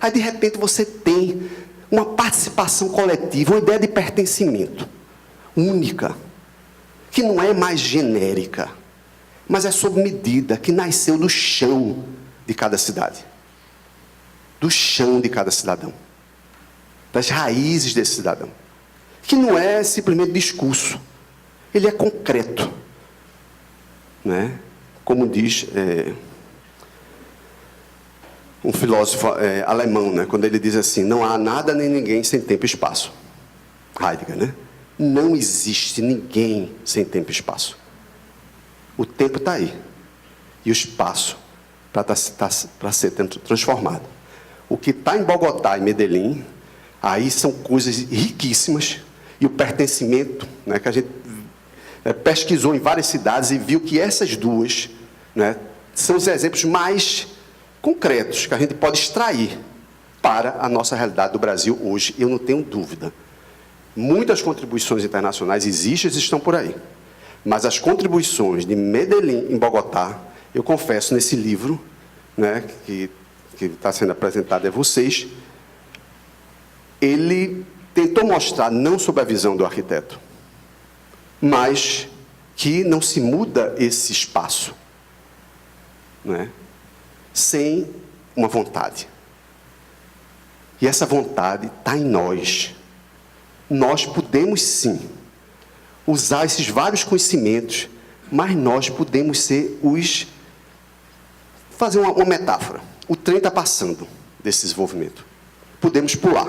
Aí, de repente, você tem uma participação coletiva, uma ideia de pertencimento única, que não é mais genérica. mas é sob medida, que nasceu do chão de cada cidade. Do chão de cada cidadão. Das raízes desse cidadão. Que não é simplesmente discurso. Ele é concreto. Né? Como diz um filósofo alemão, né? Quando ele diz assim, não há nada nem ninguém sem tempo e espaço. Heidegger, né? Não existe ninguém sem tempo e espaço. O tempo está aí. E o espaço para ser transformado. O que está em Bogotá e Medellín, aí são coisas riquíssimas. E o pertencimento, né, que a gente pesquisou em várias cidades e viu que essas duas, né, são os exemplos mais concretos que a gente pode extrair para a nossa realidade do Brasil hoje. Eu não tenho dúvida. Muitas contribuições internacionais existem e estão por aí. Mas as contribuições de Medellín em Bogotá, eu confesso, nesse livro, né, que está sendo apresentado a vocês, ele tentou mostrar, não sob a visão do arquiteto, mas que não se muda esse espaço, né, sem uma vontade. E essa vontade está em nós. Nós podemos, sim, usar esses vários conhecimentos, mas nós podemos ser os... Fazer uma metáfora. O trem está passando desse desenvolvimento. Podemos pular.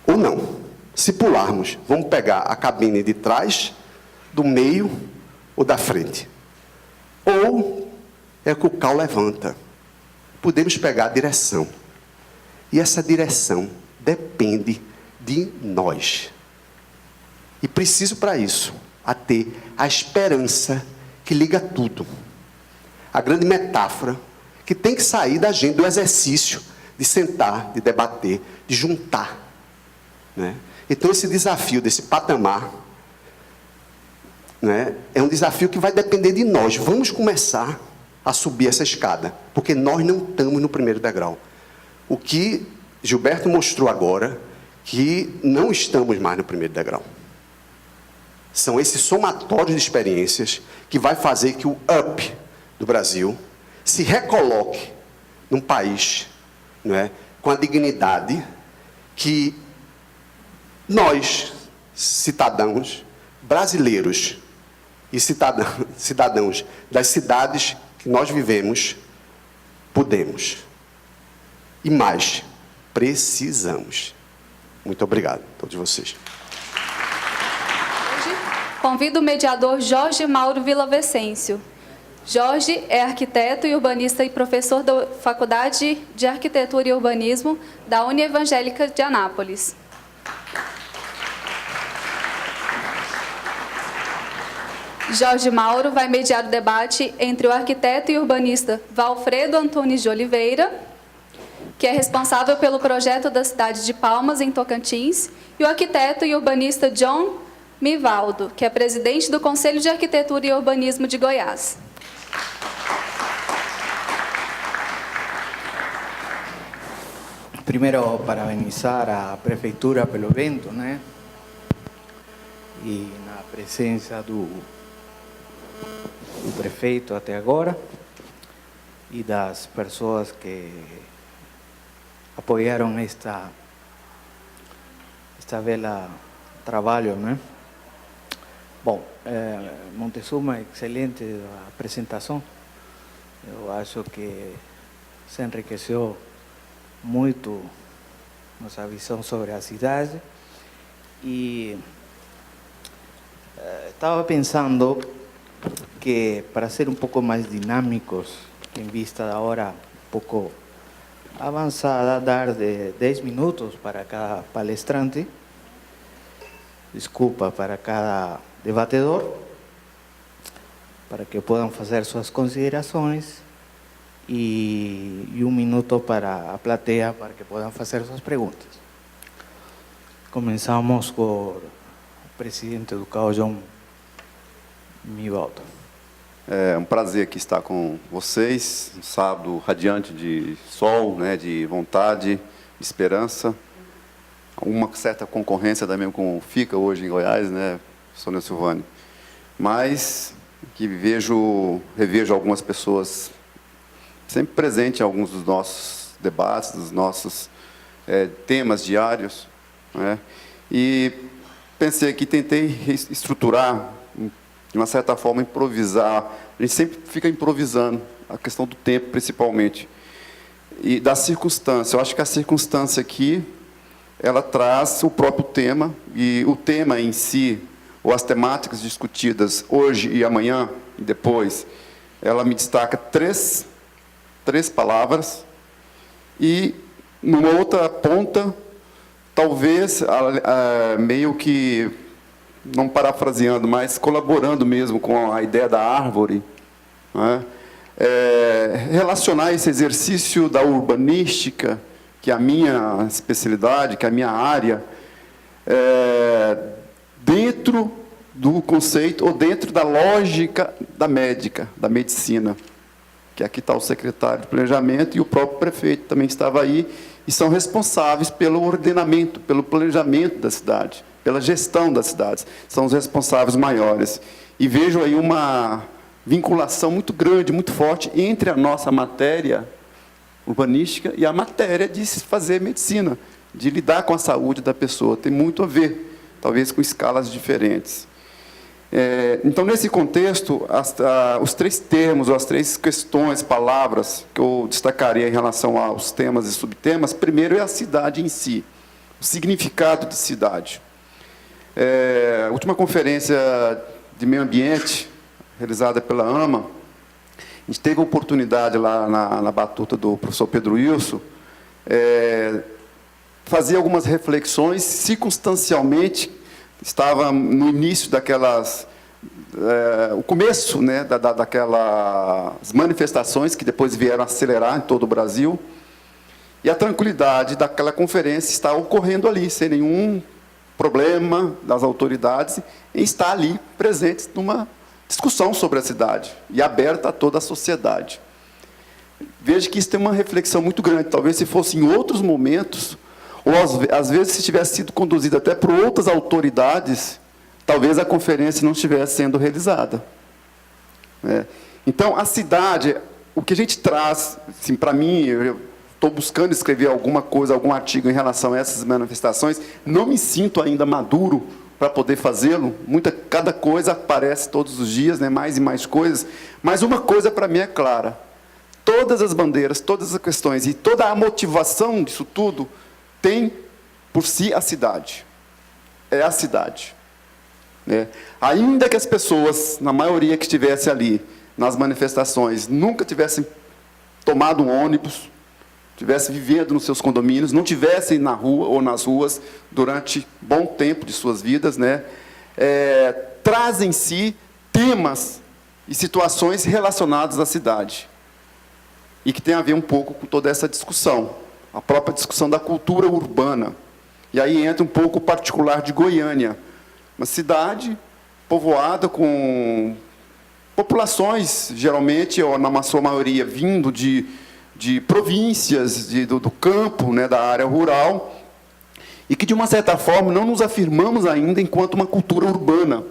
Ou não. Se pularmos, vamos pegar a cabine de trás, do meio ou da frente. Ou é que o carro levanta. Podemos pegar a direção. E essa direção depende de nós. E preciso para isso a ter a esperança que liga tudo. A grande metáfora que tem que sair da gente, do exercício de sentar, de debater, de juntar. Né? Então, esse desafio desse patamar, né, é um desafio que vai depender de nós. Vamos começar a subir essa escada, porque nós não estamos no primeiro degrau. O que Gilberto mostrou agora, que não estamos mais no primeiro degrau. São esses somatórios de experiências que vai fazer que o up do Brasil se recoloque num país, não é, com a dignidade que nós, cidadãos brasileiros e cidadãos das cidades que nós vivemos, podemos. E mais, precisamos. Muito obrigado a todos vocês. Convido o mediador Jorge Mauro Villavicencio. Jorge é arquiteto e urbanista e professor da Faculdade de Arquitetura e Urbanismo da Unievangélica de Anápolis. Jorge Mauro vai mediar o debate entre o arquiteto e urbanista Valfredo Antunes de Oliveira, que é responsável pelo projeto da cidade de Palmas, em Tocantins, e o arquiteto e urbanista John Mivaldo, que é presidente do Conselho de Arquitetura e Urbanismo de Goiás. Primeiro, parabenizar a prefeitura pelo evento, né? E na presença do prefeito até agora e das pessoas que apoiaram esta bela trabalho, né? Bom, Montezuma, excelente a apresentação. Eu acho que se enriqueceu muito nossa visão sobre a cidade e estava pensando que para ser um pouco mais dinâmicos, em vista da hora um pouco avançada, dar de 10 minutos para cada palestrante, desculpa, para cada debatedor, para que possam fazer suas considerações e 1 minuto para a plateia, para que possam fazer suas perguntas. Começamos com o presidente do CAU, John Mivaldo. É um prazer aqui estar com vocês, um sábado radiante de sol, né, de vontade, de esperança. Uma certa concorrência também com o FICA hoje em Goiás, né, Sônia Silvani. Mas que revejo algumas pessoas sempre presentes em alguns dos nossos debates, dos nossos temas diários, né? E pensei aqui, tentei estruturar, de uma certa forma, improvisar. A gente sempre fica improvisando, a questão do tempo, principalmente. E da circunstância. Eu acho que a circunstância aqui, ela traz o próprio tema, e o tema em si, ou as temáticas discutidas hoje e amanhã, e depois, ela me destaca três palavras, e numa outra ponta, talvez, meio que, não parafraseando, mas colaborando mesmo com a ideia da árvore, né? Relacionar esse exercício da urbanística, que é a minha especialidade, que é a minha área, dentro do conceito, ou dentro da lógica da medicina, que aqui está o secretário de Planejamento e o próprio prefeito também estava aí, e são responsáveis pelo ordenamento, pelo planejamento da cidade, pela gestão das cidades, são os responsáveis maiores. E vejo aí uma vinculação muito grande, muito forte, entre a nossa matéria urbanística e a matéria de se fazer medicina, de lidar com a saúde da pessoa. Tem muito a ver, talvez com escalas diferentes. Então, nesse contexto, os três termos, ou as três questões, palavras, que eu destacaria em relação aos temas e subtemas, primeiro é a cidade em si, o significado de cidade. A última conferência de meio ambiente, realizada pela AMA, a gente teve a oportunidade lá na batuta do professor Pedro Wilson, fazer algumas reflexões, circunstancialmente, estava no início daquelas, o começo, né, daquelas manifestações que depois vieram acelerar em todo o Brasil, e a tranquilidade daquela conferência está ocorrendo ali, sem nenhum problema das autoridades, em estar ali presentes numa discussão sobre a cidade, e aberta a toda a sociedade. Vejo que isso tem uma reflexão muito grande, talvez se fosse em outros momentos, ou às vezes se tivesse sido conduzida até por outras autoridades, talvez a conferência não estivesse sendo realizada. Então, a cidade, o que a gente traz, assim, para mim, eu estou buscando escrever alguma coisa, algum artigo em relação a essas manifestações, não me sinto ainda maduro para poder fazê-lo, cada coisa aparece todos os dias, né, mais e mais coisas, mas uma coisa para mim é clara, todas as bandeiras, todas as questões e toda a motivação disso tudo tem por si a cidade, é a cidade. Ainda que as pessoas, na maioria que estivesse ali, nas manifestações, nunca tivessem tomado um ônibus, tivessem vivendo nos seus condomínios, não tivessem na rua ou nas ruas durante bom tempo de suas vidas, né? Trazem em si temas e situações relacionadas à cidade, e que tem a ver um pouco com toda essa discussão, a própria discussão da cultura urbana. E aí entra um pouco o particular de Goiânia, uma cidade povoada com populações, geralmente, ou na sua maioria, vindo de províncias, do campo, né, da área rural, e que, de uma certa forma, não nos afirmamos ainda enquanto uma cultura urbana.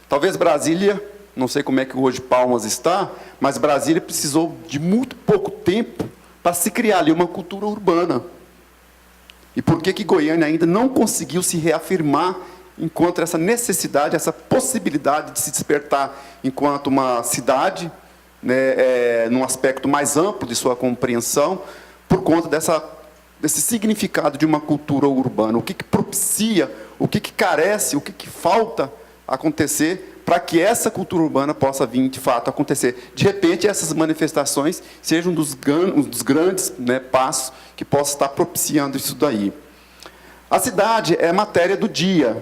Talvez Brasília, não sei como é que hoje Palmas está, mas Brasília precisou de muito pouco tempo para se criar ali uma cultura urbana. E por que Goiânia ainda não conseguiu se reafirmar enquanto essa necessidade, essa possibilidade de se despertar enquanto uma cidade, né, num aspecto mais amplo de sua compreensão, por conta desse significado de uma cultura urbana? O que propicia, o que carece, o que falta acontecer para que essa cultura urbana possa vir, de fato, acontecer? De repente, essas manifestações sejam um dos grandes, né, passos que possam estar propiciando isso daí. A cidade é matéria do dia.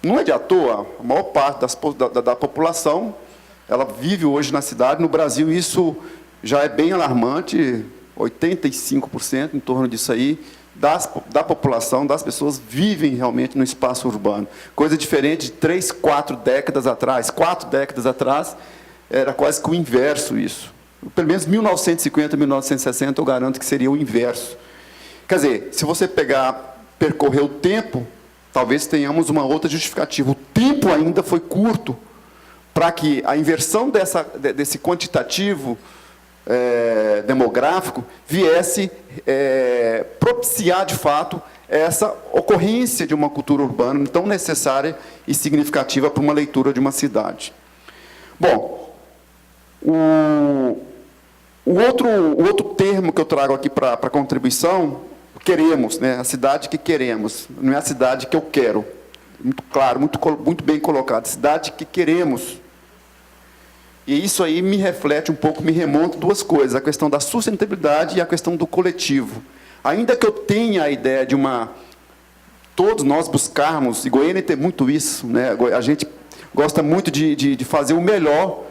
Não é de à toa, a maior parte da população, ela vive hoje na cidade. No Brasil, isso já é bem alarmante, 85%, em torno disso aí, da população, das pessoas, vivem realmente no espaço urbano. Coisa diferente de 3, 4 décadas atrás. 4 décadas atrás, era quase que o inverso isso. Pelo menos 1950, 1960, eu garanto que seria o inverso. Quer dizer, se você percorrer o tempo, talvez tenhamos uma outra justificativa. O tempo ainda foi curto para que a inversão desse quantitativo demográfico viesse propiciar, de fato, essa ocorrência de uma cultura urbana tão necessária e significativa para uma leitura de uma cidade. Bom, o outro termo que eu trago aqui para a contribuição, queremos, né? A cidade que queremos, não é a cidade que eu quero. Muito claro, muito bem colocado, cidade que queremos. E isso aí me reflete um pouco, me remonta duas coisas, a questão da sustentabilidade e a questão do coletivo. Ainda que eu tenha a ideia de todos nós buscarmos, e Goiânia tem muito isso, né? A gente gosta muito de fazer o melhor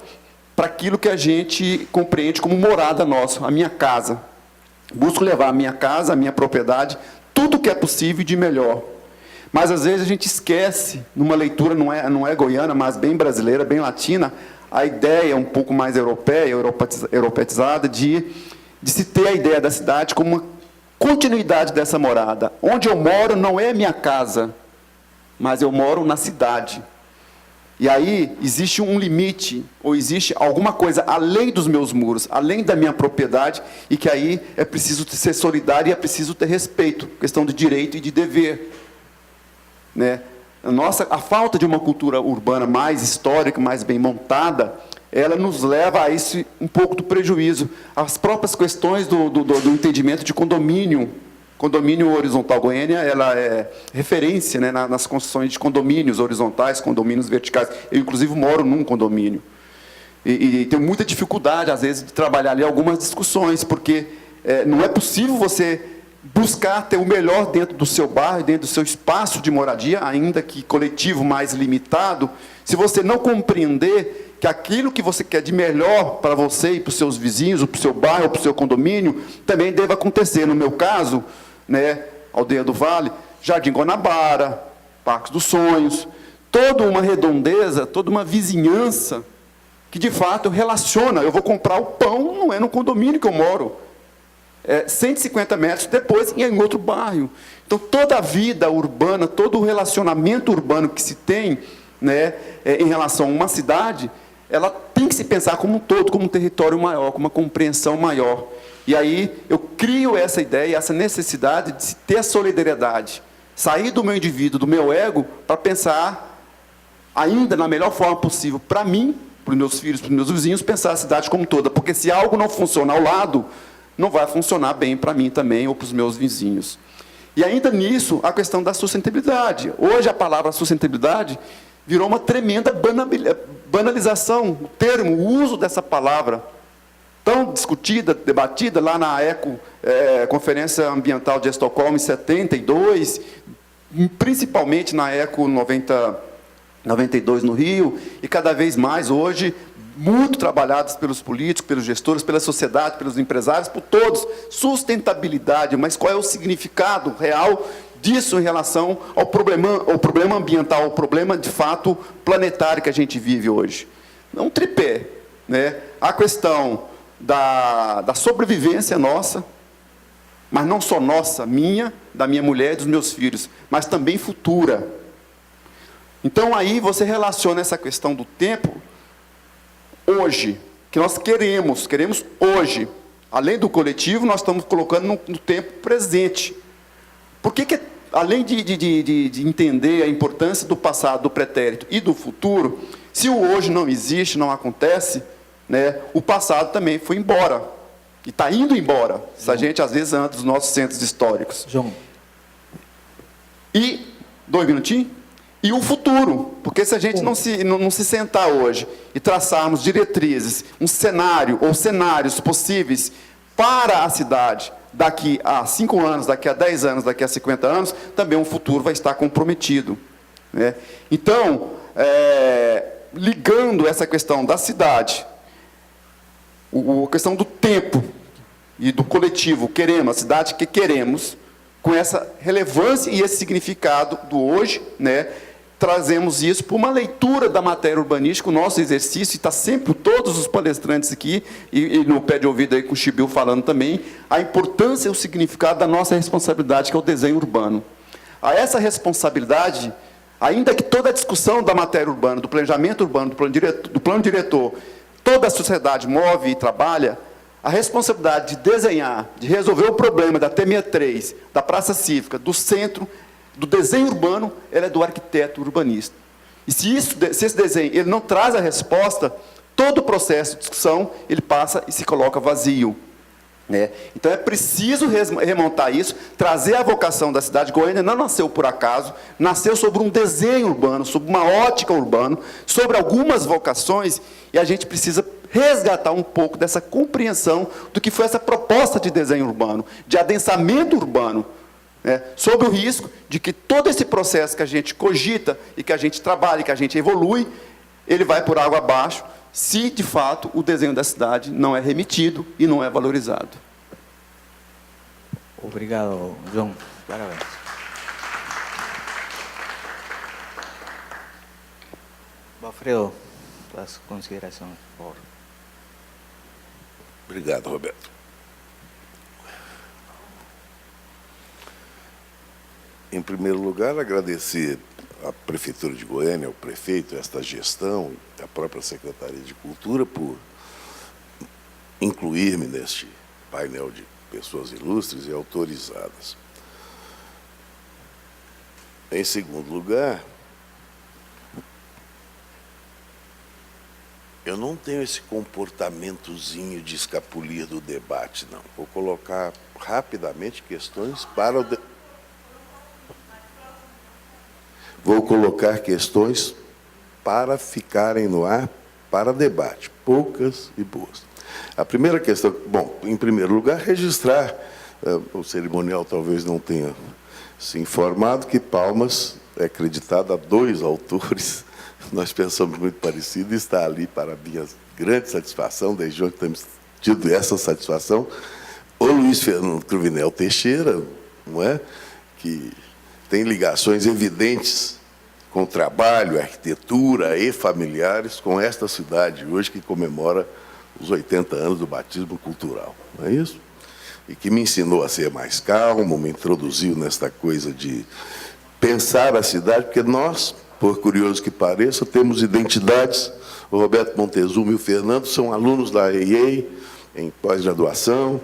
para aquilo que a gente compreende como morada nossa, a minha casa. Busco levar a minha casa, a minha propriedade, tudo que é possível de melhor. Mas, às vezes, a gente esquece, numa leitura não é goiana, mas bem brasileira, bem latina, a ideia um pouco mais europeia, europeizada, de se ter a ideia da cidade como uma continuidade dessa morada. Onde eu moro não é minha casa, mas eu moro na cidade. E aí existe um limite, ou existe alguma coisa além dos meus muros, além da minha propriedade, e que aí é preciso ser solidário e é preciso ter respeito, questão de direito e de dever. Né? A falta de uma cultura urbana mais histórica, mais bem montada, ela nos leva a isso um pouco do prejuízo. As próprias questões do entendimento de condomínio horizontal. Goiânia, ela é referência, né, nas construções de condomínios horizontais, condomínios verticais. Eu, inclusive, moro num condomínio. E tenho muita dificuldade, às vezes, de trabalhar ali algumas discussões, porque não é possível você buscar ter o melhor dentro do seu bairro, dentro do seu espaço de moradia, ainda que coletivo mais limitado, se você não compreender que aquilo que você quer de melhor para você e para os seus vizinhos, ou para o seu bairro, ou para o seu condomínio, também deve acontecer. No meu caso, né, Aldeia do Vale, Jardim Guanabara, Parques dos Sonhos, toda uma redondeza, toda uma vizinhança, que de fato relaciona. Eu vou comprar o pão, não é no condomínio que eu moro, 150 metros depois em outro bairro. Então, toda a vida urbana, todo o relacionamento urbano que se tem, né, em relação a uma cidade, ela tem que se pensar como um todo, como um território maior, com uma compreensão maior. E aí eu crio essa ideia, essa necessidade de se ter a solidariedade, sair do meu indivíduo, do meu ego, para pensar ainda na melhor forma possível para mim, para os meus filhos, para os meus vizinhos, pensar a cidade como toda. Porque se algo não funciona ao lado, não vai funcionar bem para mim também ou para os meus vizinhos. E ainda nisso, a questão da sustentabilidade. Hoje a palavra sustentabilidade virou uma tremenda banalização, o termo, o uso dessa palavra, tão discutida, debatida lá na Conferência Ambiental de Estocolmo, em 72, principalmente na ECO 92 no Rio, e cada vez mais hoje, muito trabalhadas pelos políticos, pelos gestores, pela sociedade, pelos empresários, por todos. Sustentabilidade, mas qual é o significado real disso em relação ao problema ambiental, ao problema, de fato, planetário que a gente vive hoje? É um tripé, né? A questão da sobrevivência nossa, mas não só nossa, minha, da minha mulher e dos meus filhos, mas também futura. Então, aí você relaciona essa questão do tempo, hoje, que nós queremos hoje, além do coletivo, nós estamos colocando no tempo presente. Por que, além de entender a importância do passado, do pretérito e do futuro, se o hoje não existe, não acontece, né, o passado também foi embora. E está indo embora, se a gente, às vezes, anda dos nossos centros históricos. João. E, 2 minutinhos? E o futuro, porque se a gente não se sentar hoje e traçarmos diretrizes, um cenário ou cenários possíveis para a cidade, daqui a 5 anos, daqui a 10 anos, daqui a 50 anos, também o futuro vai estar comprometido, né? Então, ligando essa questão da cidade, a questão do tempo e do coletivo, queremos, a cidade que queremos, com essa relevância e esse significado do hoje, né, trazemos isso para uma leitura da matéria urbanística, o nosso exercício, e está sempre todos os palestrantes aqui, e no pé de ouvido aí com o Chibiu falando também, a importância e o significado da nossa responsabilidade, que é o desenho urbano. A essa responsabilidade, Ainda que toda a discussão da matéria urbana, do planejamento urbano, do plano diretor, toda a sociedade move e trabalha, a responsabilidade de desenhar, de resolver o problema da T63, da Praça Cívica, do centro, do desenho urbano, ela é do arquiteto urbanista. E se esse desenho ele não traz a resposta, todo o processo de discussão ele passa e se coloca vazio. Então é preciso remontar isso, trazer a vocação da cidade de Goiânia, não nasceu por acaso, nasceu sobre um desenho urbano, sobre uma ótica urbana, sobre algumas vocações, e a gente precisa resgatar um pouco dessa compreensão do que foi essa proposta de desenho urbano, de adensamento urbano, sob o risco de que todo esse processo que a gente cogita e que a gente trabalha e que a gente evolui, ele vai por água abaixo, se, de fato, o desenho da cidade não é remitido e não é valorizado. Obrigado, João. Parabéns. Alfredo, suas considerações, por favor. Obrigado, Roberto. Em primeiro lugar, agradecer à Prefeitura de Goiânia, ao prefeito, esta gestão, a própria Secretaria de Cultura, por incluir-me neste painel de pessoas ilustres e autorizadas. Em segundo lugar, eu não tenho esse comportamentozinho de escapulir do debate, não. Vou colocar rapidamente questões para o Vou colocar questões para ficarem no ar, para debate, poucas e boas. A primeira questão, bom, em primeiro lugar, registrar, o cerimonial talvez não tenha se informado, que Palmas é acreditado a 2 autores, nós pensamos muito parecido, e está ali para a minha grande satisfação, desde ontem temos tido essa satisfação, o Luiz Fernando Cruvinel Teixeira, não é? Que tem ligações evidentes com trabalho, arquitetura e familiares com esta cidade hoje que comemora os 80 anos do batismo cultural, não é isso? E que me ensinou a ser mais calmo, me introduziu nesta coisa de pensar a cidade, porque nós, por curioso que pareça, temos identidades. O Roberto Montezuma e o Fernando são alunos da EIEI, em pós-graduação.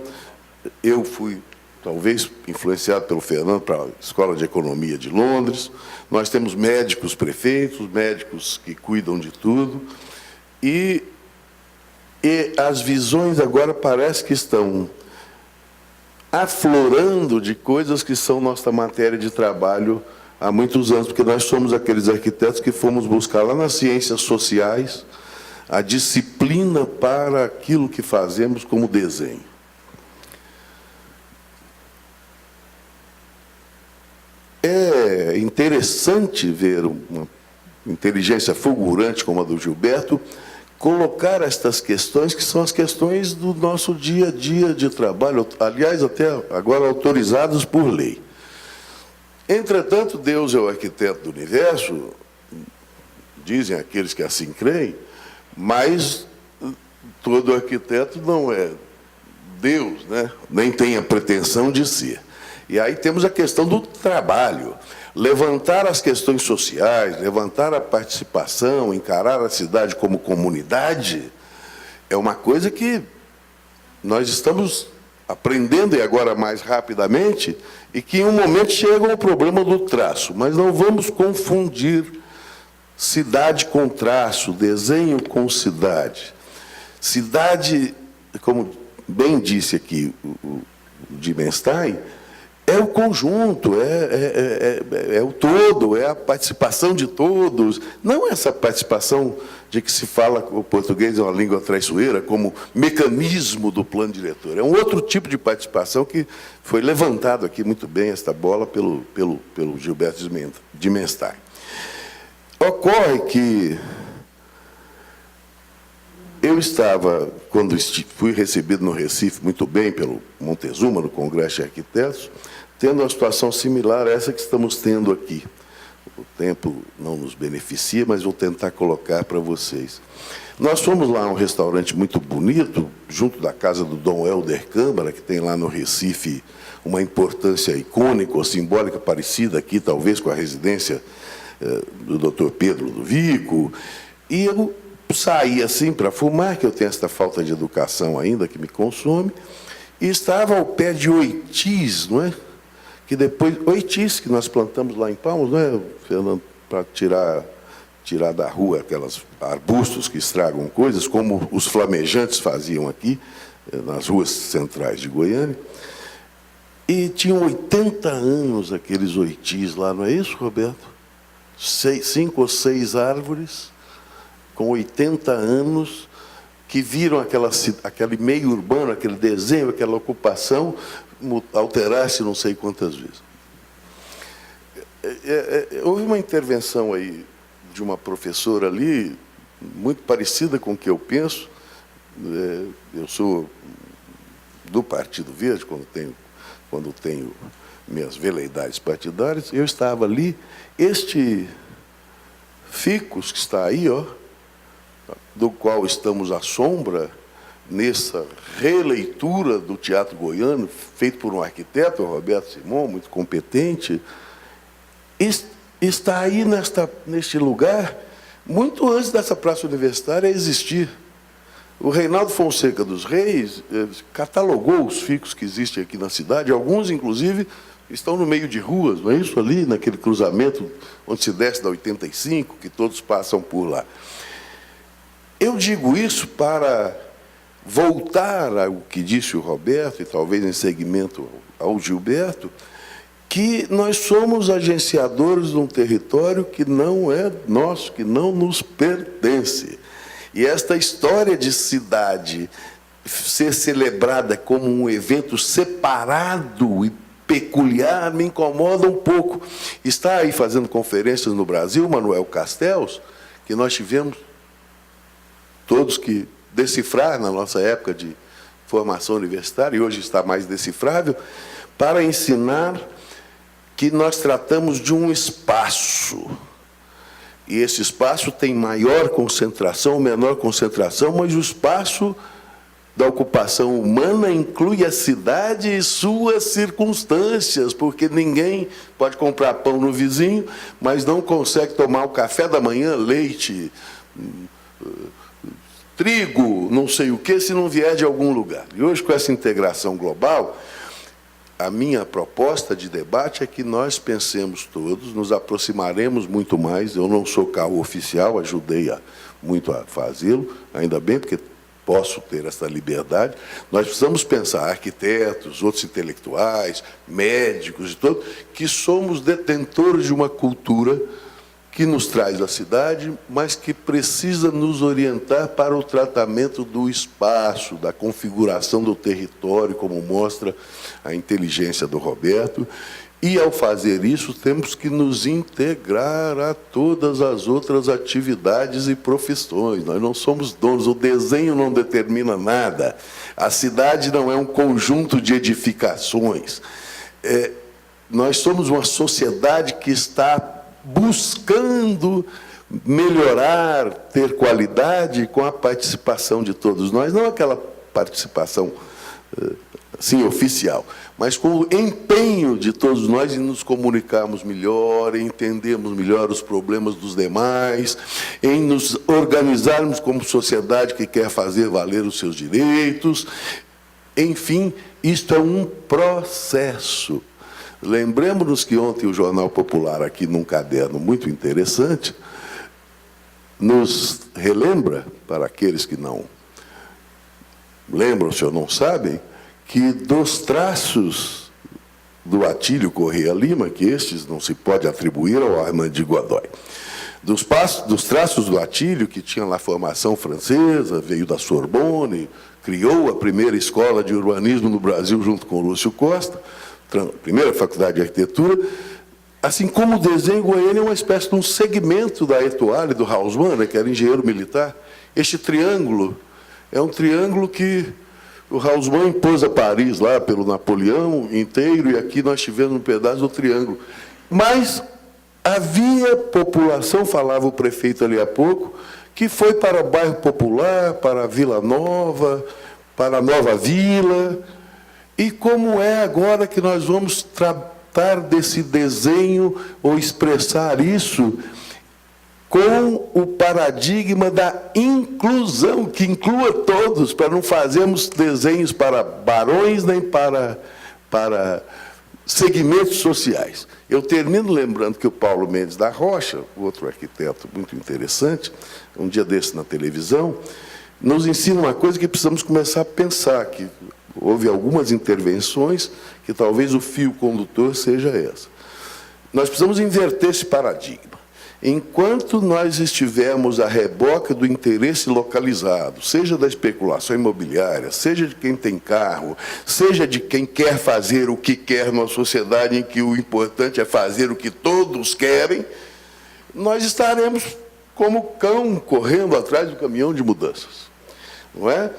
Eu fui talvez influenciado pelo Fernando para a Escola de Economia de Londres. Nós temos médicos prefeitos, médicos que cuidam de tudo, e as visões agora parece que estão aflorando de coisas que são nossa matéria de trabalho há muitos anos, porque nós somos aqueles arquitetos que fomos buscar lá nas ciências sociais a disciplina para aquilo que fazemos como desenho. É interessante ver uma inteligência fulgurante como a do Gilberto colocar estas questões, que são as questões do nosso dia a dia de trabalho, aliás, até agora autorizadas por lei. Entretanto, Deus é o arquiteto do universo, dizem aqueles que assim creem, mas todo arquiteto não é Deus, né? Nem tem a pretensão de ser. E aí temos a questão do trabalho, levantar as questões sociais, levantar a participação, encarar a cidade como comunidade, é uma coisa que nós estamos aprendendo, e agora mais rapidamente, e que em um momento chega o problema do traço, mas não vamos confundir cidade com traço, desenho com cidade. Cidade, como bem disse aqui o Dimenstein, é o conjunto, é o todo, é a participação de todos. Não essa participação de que se fala, o português é uma língua traiçoeira, como mecanismo do plano diretor. É um outro tipo de participação que foi levantado aqui muito bem, esta bola, pelo Gilberto Dimenstein. Ocorre que eu estava, quando fui recebido no Recife muito bem pelo Montezuma, no Congresso de Arquitetos, tendo uma situação similar a essa que estamos tendo aqui. O tempo não nos beneficia, mas vou tentar colocar para vocês. Nós fomos lá a um restaurante muito bonito, junto da casa do Dom Helder Câmara, que tem lá no Recife uma importância icônica ou simbólica parecida aqui, talvez, com a residência do Dr. Pedro Ludovico, e eu saí assim para fumar, que eu tenho esta falta de educação ainda que me consome, e estava ao pé de oitis, não é? Que depois, oitis que nós plantamos lá em Palmas, não é, Fernando, para tirar da rua aquelas arbustos que estragam coisas, como os flamejantes faziam aqui, nas ruas centrais de Goiânia. E tinham 80 anos aqueles oitis lá, não é isso, Roberto? 5 ou 6 árvores com 80 anos que viram aquele meio urbano, aquele desenho, aquela ocupação alterar-se não sei quantas vezes. Houve uma intervenção aí de uma professora ali, muito parecida com o que eu penso. Eu sou do Partido Verde, quando tenho minhas veleidades partidárias. Eu estava ali, este ficus que está aí, ó, do qual estamos à sombra, nessa releitura do teatro goiano, feito por um arquiteto, o Roberto Simon, muito competente, está aí neste lugar, muito antes dessa praça universitária existir. O Reinaldo Fonseca dos Reis catalogou os ficos que existem aqui na cidade, alguns, inclusive, estão no meio de ruas, não é isso? Ali, naquele cruzamento onde se desce da 85, que todos passam por lá. Eu digo isso para voltar ao que disse o Roberto, e talvez em seguimento ao Gilberto, que nós somos agenciadores de um território que não é nosso, que não nos pertence. E esta história de cidade ser celebrada como um evento separado e peculiar me incomoda um pouco. Está aí fazendo conferências no Brasil, Manuel Castells, que nós tivemos todos que decifrar na nossa época de formação universitária, e hoje está mais decifrável, para ensinar que nós tratamos de um espaço. E esse espaço tem maior concentração, menor concentração, mas o espaço da ocupação humana inclui a cidade e suas circunstâncias, porque ninguém pode comprar pão no vizinho, mas não consegue tomar o café da manhã, leite, trigo, não sei o que, se não vier de algum lugar. E hoje, com essa integração global, a minha proposta de debate é que nós pensemos todos, nos aproximaremos muito mais. Eu não sou carro oficial, ajudei muito a fazê-lo, ainda bem, porque posso ter essa liberdade. Nós precisamos pensar, arquitetos, outros intelectuais, médicos e todos, que somos detentores de uma cultura que nos traz a cidade, mas que precisa nos orientar para o tratamento do espaço, da configuração do território, como mostra a inteligência do Roberto. E, ao fazer isso, temos que nos integrar a todas as outras atividades e profissões. Nós não somos donos, o desenho não determina nada. A cidade não é um conjunto de edificações. Nós somos uma sociedade que está buscando melhorar, ter qualidade com a participação de todos nós, não aquela participação assim, oficial, mas com o empenho de todos nós em nos comunicarmos melhor, em entendermos melhor os problemas dos demais, em nos organizarmos como sociedade que quer fazer valer os seus direitos. Enfim, isto é um processo. Lembremos-nos que ontem o Jornal Popular, aqui num caderno muito interessante, nos relembra, para aqueles que não lembram-se ou não sabem, que dos traços do Atílio Corrêa Lima, que estes não se pode atribuir ao Armand de Godoy, dos traços do Atílio, que tinha lá formação francesa, veio da Sorbonne, criou a primeira escola de urbanismo no Brasil junto com Lúcio Costa, primeira faculdade de arquitetura, assim como o desenho goiano é uma espécie de um segmento da Etoile, do Haussmann, que era engenheiro militar. Este triângulo é um triângulo que o Haussmann impôs a Paris, lá pelo Napoleão inteiro, e aqui nós tivemos um pedaço do triângulo. Mas havia população, falava o prefeito ali há pouco, que foi para o bairro Popular, para a Vila Nova, para a Nova Vila. E como é agora que nós vamos tratar desse desenho ou expressar isso com o paradigma da inclusão, que inclua todos, para não fazermos desenhos para barões nem para segmentos sociais. Eu termino lembrando que o Paulo Mendes da Rocha, outro arquiteto muito interessante, um dia desse na televisão, nos ensina uma coisa que precisamos começar a pensar, que houve algumas intervenções, que talvez o fio condutor seja essa. Nós precisamos inverter esse paradigma. Enquanto nós estivermos a reboque do interesse localizado, seja da especulação imobiliária, seja de quem tem carro, seja de quem quer fazer o que quer numa sociedade em que o importante é fazer o que todos querem, nós estaremos como cão correndo atrás do caminhão de mudanças. Não é?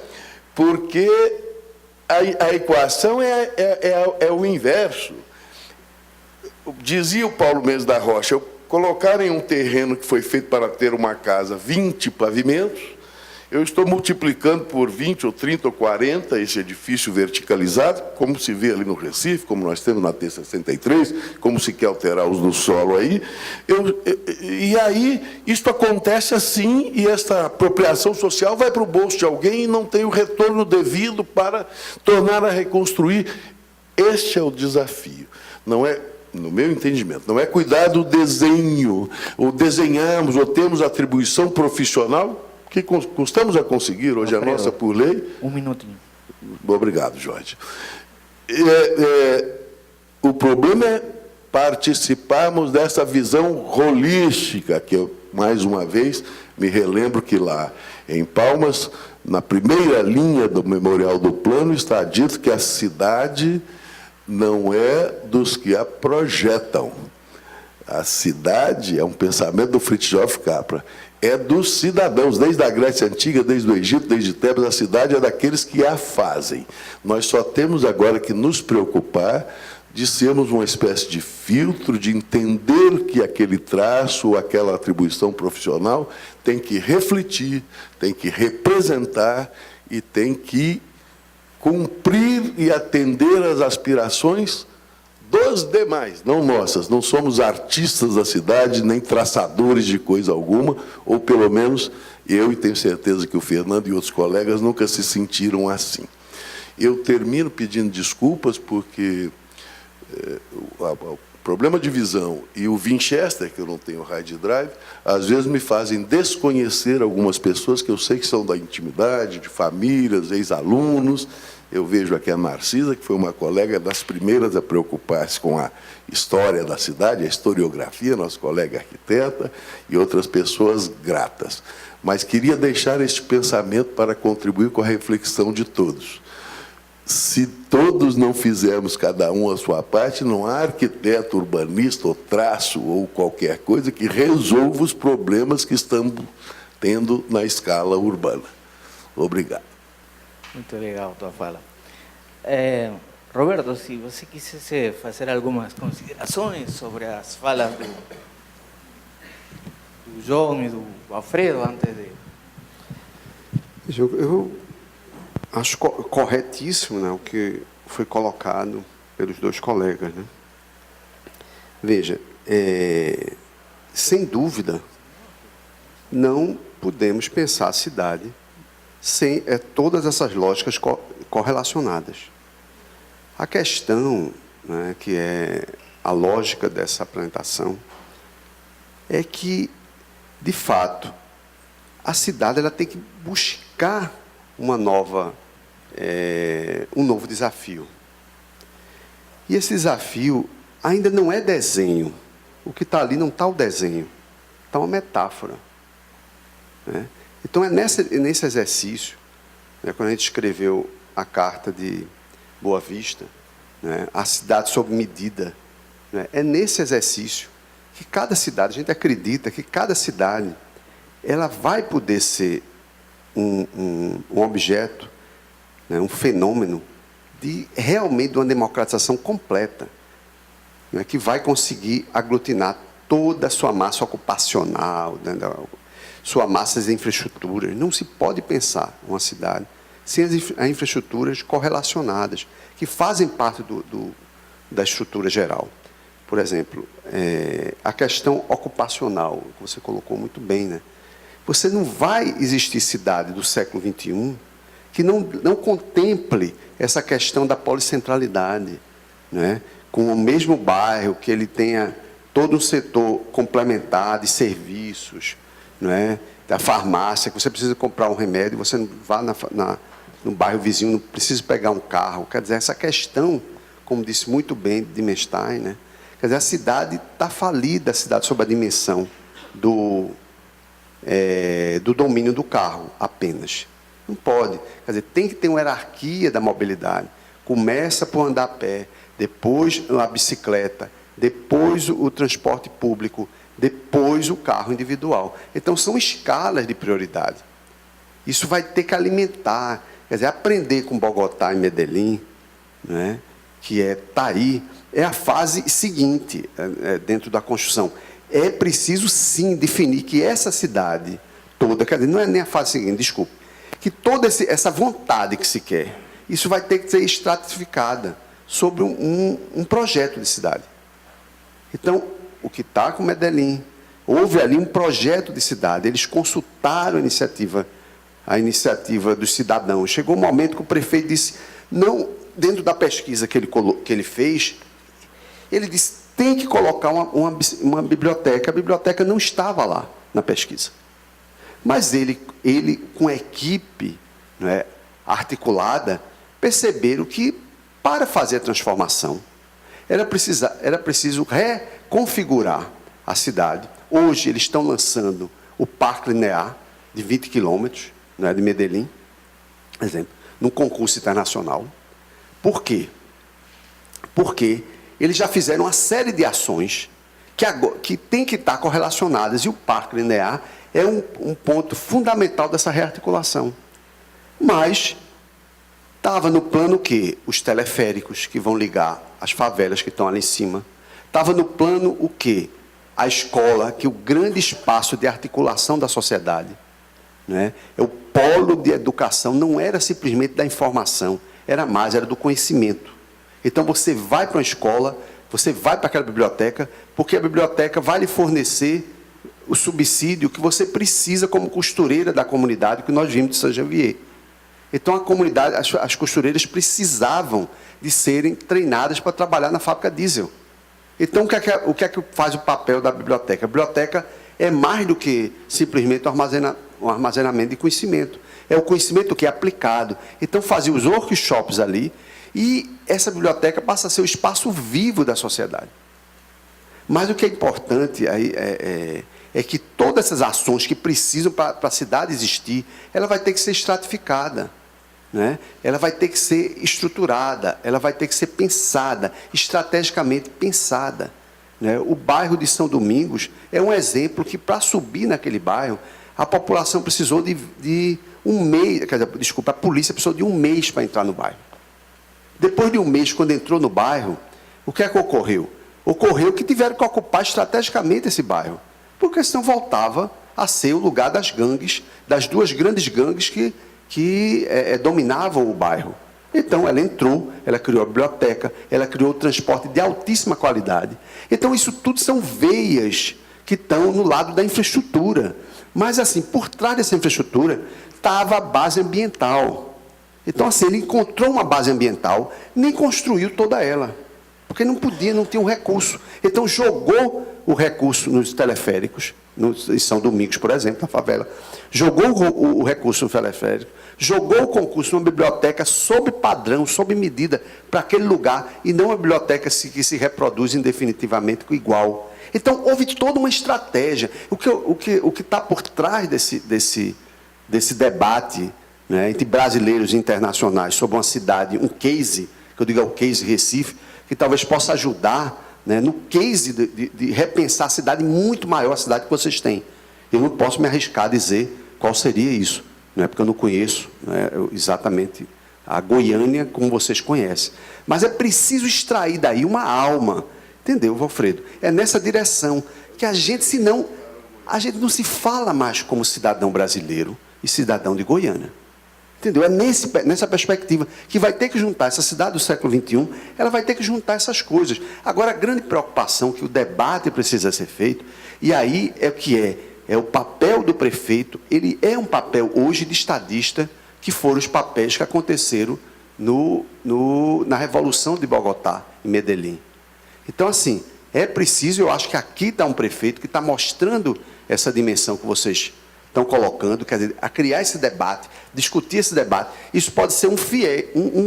Porque a equação é o inverso. Dizia o Paulo Mendes da Rocha, colocar em um terreno que foi feito para ter uma casa 20 pavimentos, eu estou multiplicando por 20 ou 30 ou 40 esse edifício verticalizado, como se vê ali no Recife, como nós temos na T63, como se quer alterar os do solo aí. E aí, isto acontece assim, e esta apropriação social vai para o bolso de alguém e não tem o retorno devido para tornar a reconstruir. Este é o desafio. Não é, no meu entendimento, não é cuidar do desenho, ou desenharmos, ou termos atribuição profissional, que custamos a conseguir, hoje é nossa por lei. Um minutinho. Obrigado, Jorge. O problema é participarmos dessa visão holística, que eu, mais uma vez, me relembro que lá em Palmas, na primeira linha do Memorial do Plano, está dito que a cidade não é dos que a projetam. A cidade é um pensamento do Fritjof Capra, é dos cidadãos, desde a Grécia Antiga, desde o Egito, desde Tebas, a cidade é daqueles que a fazem. Nós só temos agora que nos preocupar de sermos uma espécie de filtro, de entender que aquele traço ou aquela atribuição profissional tem que refletir, tem que representar e tem que cumprir e atender às aspirações dos demais, não nossas. Não somos artistas da cidade, nem traçadores de coisa alguma, ou pelo menos eu, e tenho certeza que o Fernando e outros colegas nunca se sentiram assim. Eu termino pedindo desculpas porque o problema de visão e o Winchester, que eu não tenho hard drive, às vezes me fazem desconhecer algumas pessoas que eu sei que são da intimidade, de famílias, ex-alunos. Eu vejo aqui a Narcisa, que foi uma colega das primeiras a preocupar-se com a história da cidade, a historiografia, nossa colega arquiteta, e outras pessoas gratas. Mas queria deixar este pensamento para contribuir com a reflexão de todos. Se todos não fizermos cada um a sua parte, não há arquiteto, urbanista, ou traço, ou qualquer coisa que resolva os problemas que estamos tendo na escala urbana. Obrigado. Muito legal a tua fala. Roberto, se você quisesse fazer algumas considerações sobre as falas do João e do Alfredo, antes de... Eu acho corretíssimo, né, o que foi colocado pelos dois colegas. Né? Veja, sem dúvida, não podemos pensar a cidade sem todas essas lógicas correlacionadas. A questão, né, que é a lógica dessa apresentação, é que, de fato, a cidade ela tem que buscar um novo desafio. E esse desafio ainda não é desenho. O que está ali não está o desenho, está uma metáfora. Né? Então, é nesse exercício, né, quando a gente escreveu a carta de Boa Vista, né, a cidade sob medida, né, é nesse exercício que cada cidade, a gente acredita que cada cidade ela vai poder ser um objeto, né, um fenômeno realmente de uma democratização completa, né, que vai conseguir aglutinar toda a sua massa ocupacional, né, sua massa de infraestruturas. Não se pode pensar uma cidade sem as infraestruturas correlacionadas, que fazem parte da estrutura geral. por exemplo, a questão ocupacional, que você colocou muito bem, né? Você não vai existir cidade do século XXI que não contemple essa questão da policentralidade, né? Com o mesmo bairro, que ele tenha todo um setor complementar de serviços, não é? Da farmácia, que você precisa comprar um remédio, você não vá no bairro vizinho, não precisa pegar um carro. Quer dizer, essa questão, como disse muito bem Dimenstein, né? Quer dizer, a cidade está falida, a cidade sob a dimensão do domínio do carro apenas. Não pode. Quer dizer, tem que ter uma hierarquia da mobilidade. Começa por andar a pé, depois a bicicleta, depois o transporte público, depois o carro individual. Então, são escalas de prioridade. Isso vai ter que alimentar, quer dizer, aprender com Bogotá e Medellín, né, que está aí, é a fase seguinte dentro da construção. É preciso, sim, definir que essa cidade toda, quer dizer, não é nem a fase seguinte, desculpe, que toda essa vontade que se quer, isso vai ter que ser estratificada sobre um projeto de cidade. Então, o que está com Medellín, houve ali um projeto de cidade, eles consultaram a iniciativa dos cidadãos. Chegou um momento que o prefeito disse, não, dentro da pesquisa que ele fez, ele disse, tem que colocar uma biblioteca. A biblioteca não estava lá na pesquisa. Mas ele com a equipe, né, articulada, perceberam que, para fazer a transformação, era preciso reconfigurar a cidade. Hoje, eles estão lançando o Parque Linear, de 20 quilômetros, né, de Medellín, exemplo, num concurso internacional. Por quê? Porque eles já fizeram uma série de ações que têm que estar correlacionadas, e o Parque Linear é um ponto fundamental dessa rearticulação. Mas estava no plano o quê? Os teleféricos que vão ligar as favelas que estão ali em cima. Estava no plano o quê? A escola, que é o grande espaço de articulação da sociedade. Né? O polo de educação não era simplesmente da informação, era do conhecimento. Então, você vai para uma escola, você vai para aquela biblioteca, porque a biblioteca vai lhe fornecer o subsídio que você precisa como costureira da comunidade que nós vimos de Saint-Janvier. Então, a comunidade, as costureiras precisavam de serem treinadas para trabalhar na fábrica diesel. Então, o que é que faz o papel da biblioteca? A biblioteca é mais do que simplesmente um armazenamento de conhecimento. É o conhecimento que é aplicado. Então, fazia os workshops ali, e essa biblioteca passa a ser o espaço vivo da sociedade. Mas o que é importante aí é que todas essas ações que precisam para a cidade existir, ela vai ter que ser estratificada, né? Ela vai ter que ser estruturada, ela vai ter que ser pensada, estrategicamente pensada, né? O bairro de São Domingos é um exemplo que, para subir naquele bairro, a população precisou de um mês, a polícia precisou de um mês para entrar no bairro. Depois de um mês, quando entrou no bairro, o que é que ocorreu? Ocorreu que tiveram que ocupar estrategicamente esse bairro, porque senão voltava a ser o lugar das gangues, das duas grandes gangues que dominavam o bairro. Então, ela entrou, ela criou a biblioteca, ela criou o transporte de altíssima qualidade. Então, isso tudo são veias que estão no lado da infraestrutura. Mas, assim, por trás dessa infraestrutura estava a base ambiental. Então, assim, ele encontrou uma base ambiental, nem construiu toda ela, porque não tinha um recurso. Então, jogou o recurso nos teleféricos, em São Domingos, por exemplo, na favela, jogou o recurso no teleférico, jogou o concurso numa biblioteca sob padrão, sob medida, para aquele lugar, e não uma biblioteca que se reproduz indefinitivamente igual. Então, houve toda uma estratégia. O que está por trás desse debate, né, entre brasileiros e internacionais sobre uma cidade, um case, que eu digo é o case Recife, que talvez possa ajudar, né, no case de repensar a cidade muito maior, a cidade que vocês têm. Eu não posso me arriscar a dizer qual seria isso, né, porque eu não conheço, né, exatamente a Goiânia como vocês conhecem. Mas é preciso extrair daí uma alma, entendeu, Valfredo? É nessa direção que a gente não se fala mais como cidadão brasileiro e cidadão de Goiânia. Entendeu? É nessa perspectiva que vai ter que juntar essa cidade do século XXI, ela vai ter que juntar essas coisas. Agora, a grande preocupação que o debate precisa ser feito, e aí é o que é o papel do prefeito, ele é um papel hoje de estadista, que foram os papéis que aconteceram na Revolução de Bogotá, em Medellín. Então, assim, é preciso, eu acho que aqui está um prefeito que está mostrando essa dimensão que vocês estão colocando, quer dizer, a criar esse debate, discutir esse debate. Isso pode ser um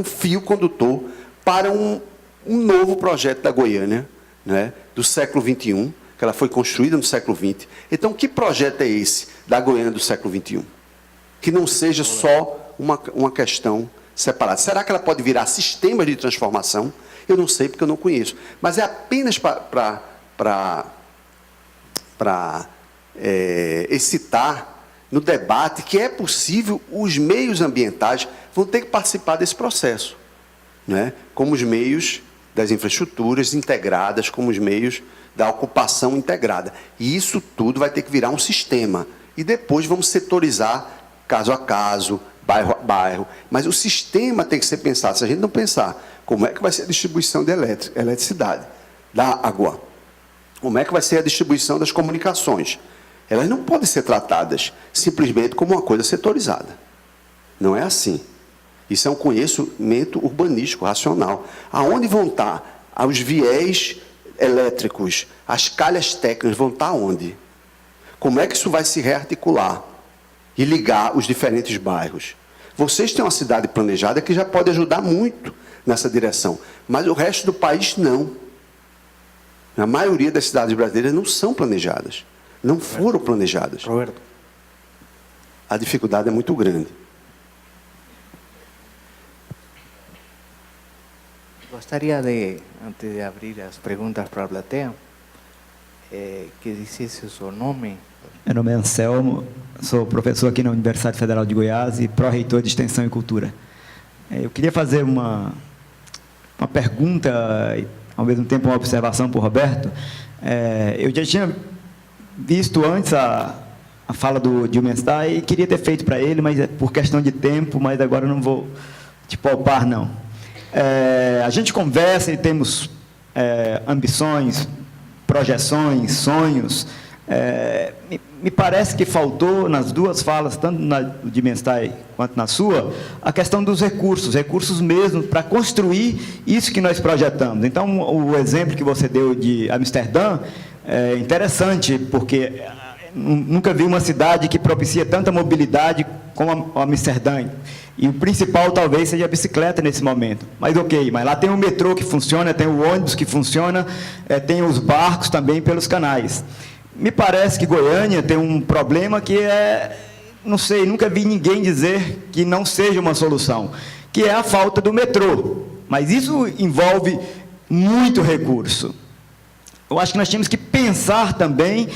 fio condutor para um novo projeto da Goiânia, né, do século XXI, que ela foi construída no século XX. Então, que projeto é esse da Goiânia do século XXI? Que não seja só uma questão separada. Será que ela pode virar sistema de transformação? Eu não sei, porque eu não conheço. Mas é apenas para excitar no debate que é possível, os meios ambientais vão ter que participar desse processo, né? Como os meios das infraestruturas integradas, como os meios da ocupação integrada. E isso tudo vai ter que virar um sistema. E depois vamos setorizar caso a caso, bairro a bairro. Mas o sistema tem que ser pensado. Se a gente não pensar como é que vai ser a distribuição de eletricidade, da água, como é que vai ser a distribuição das comunicações, elas não podem ser tratadas simplesmente como uma coisa setorizada. Não é assim. Isso é um conhecimento urbanístico, racional. Aonde vão estar os viés elétricos, as calhas técnicas vão estar onde? Como é que isso vai se rearticular e ligar os diferentes bairros? Vocês têm uma cidade planejada que já pode ajudar muito nessa direção, mas o resto do país não. A maioria das cidades brasileiras não são planejadas. Não foram planejadas. Roberto. A dificuldade é muito grande. Gostaria de, antes de abrir as perguntas para a plateia, que dissesse o seu nome. Meu nome é Anselmo, sou professor aqui na Universidade Federal de Goiás e pró-reitor de Extensão e Cultura. Eu queria fazer uma pergunta e, ao mesmo tempo, uma observação para o Roberto. Eu já tinha visto antes a fala do Dilmenstein e queria ter feito para ele, mas por questão de tempo, mas agora não vou te poupar, não. A gente conversa e temos ambições, projeções, sonhos. Me parece que faltou nas duas falas, tanto na do Dilmenstein quanto na sua, a questão dos recursos mesmo, para construir isso que nós projetamos. Então, o exemplo que você deu de Amsterdã é interessante, porque nunca vi uma cidade que propicia tanta mobilidade como Amsterdã. E o principal talvez seja a bicicleta nesse momento. Mas mas lá tem o metrô que funciona, tem o ônibus que funciona, tem os barcos também pelos canais. Me parece que Goiânia tem um problema que não sei, nunca vi ninguém dizer que não seja uma solução, que é a falta do metrô. Mas isso envolve muito recurso. Eu acho que nós temos que pensar também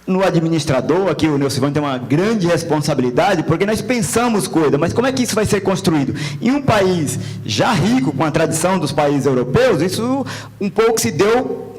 no administrador, aqui o Neucivano tem uma grande responsabilidade, porque nós pensamos coisa, mas como é que isso vai ser construído? Em um país já rico, com a tradição dos países europeus, isso um pouco se deu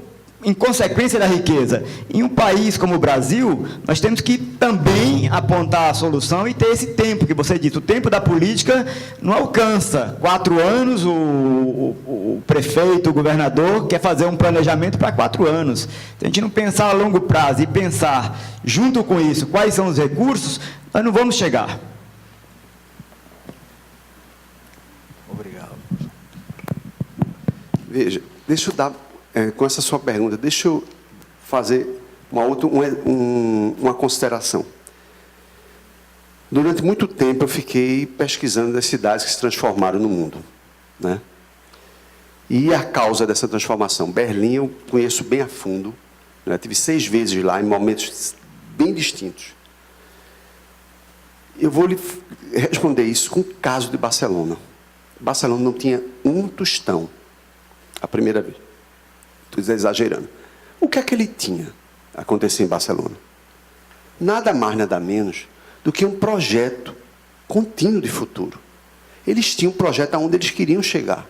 em consequência da riqueza. Em um país como o Brasil, nós temos que também apontar a solução e ter esse tempo que você disse. O tempo da política não alcança. 4 anos, o prefeito, o governador quer fazer um planejamento para 4 anos. Se a gente não pensar a longo prazo e pensar, junto com isso, quais são os recursos, nós não vamos chegar. Obrigado. Veja, deixa eu dar... com essa sua pergunta, deixa eu fazer uma consideração. Durante muito tempo eu fiquei pesquisando as cidades que se transformaram no mundo, né? E a causa dessa transformação. Berlim eu conheço bem a fundo, né? Tive 6 vezes lá, em momentos bem distintos. Eu vou lhe responder isso com o caso de Barcelona. Barcelona não tinha um tostão a primeira vez. Estou exagerando. O que é que ele tinha acontecer em Barcelona? Nada mais, nada menos do que um projeto contínuo de futuro. Eles tinham um projeto aonde eles queriam chegar.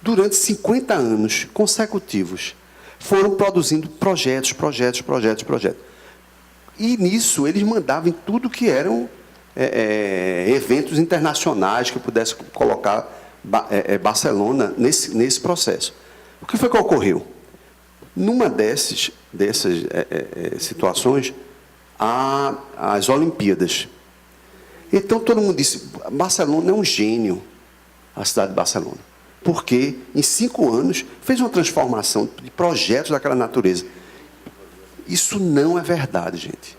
Durante 50 anos consecutivos, foram produzindo projetos. E nisso eles mandavam em tudo que eram eventos internacionais que pudessem colocar Barcelona nesse processo. O que foi que ocorreu? Numa dessas situações, as Olimpíadas. Então, todo mundo disse, Barcelona é um gênio, a cidade de Barcelona, porque, em 5 anos, fez uma transformação de projetos daquela natureza. Isso não é verdade, gente.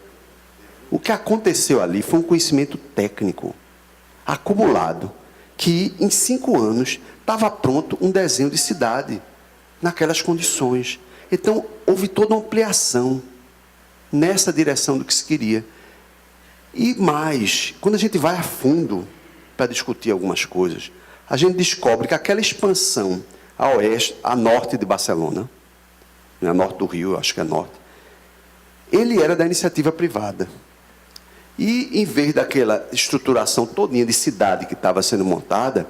O que aconteceu ali foi um conhecimento técnico, acumulado, que, em 5 anos, estava pronto um desenho de cidade, naquelas condições. Então, houve toda uma ampliação nessa direção do que se queria. E mais, quando a gente vai a fundo para discutir algumas coisas, a gente descobre que aquela expansão a oeste, a norte de Barcelona, a norte do Rio, acho que é norte, ele era da iniciativa privada. E, em vez daquela estruturação todinha de cidade que estava sendo montada,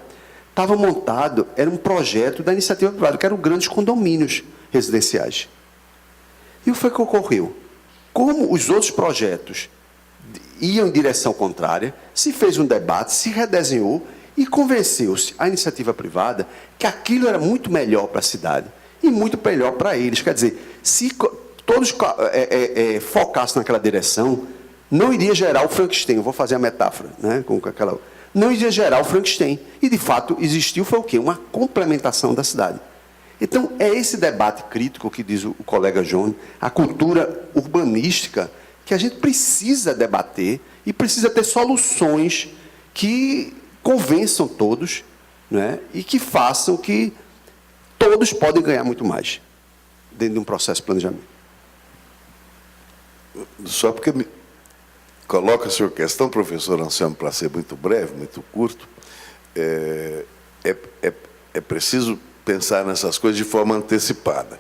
era um projeto da iniciativa privada, que eram grandes condomínios residenciais. E o que foi que ocorreu? Como os outros projetos iam em direção contrária, se fez um debate, se redesenhou e convenceu-se a iniciativa privada que aquilo era muito melhor para a cidade e muito melhor para eles. Quer dizer, se todos focassem naquela direção, não iria gerar o Frankenstein. Eu vou fazer a metáfora, né, com aquela... Não iria gerar o Frankenstein. E, de fato, existiu foi o quê? Uma complementação da cidade. Então, é esse debate crítico que diz o colega João, a cultura urbanística, que a gente precisa debater e precisa ter soluções que convençam todos, né, e que façam que todos podem ganhar muito mais dentro de um processo de planejamento. Só porque coloca a sua questão, professor Anselmo, para ser muito breve, muito curto, é preciso pensar nessas coisas de forma antecipada.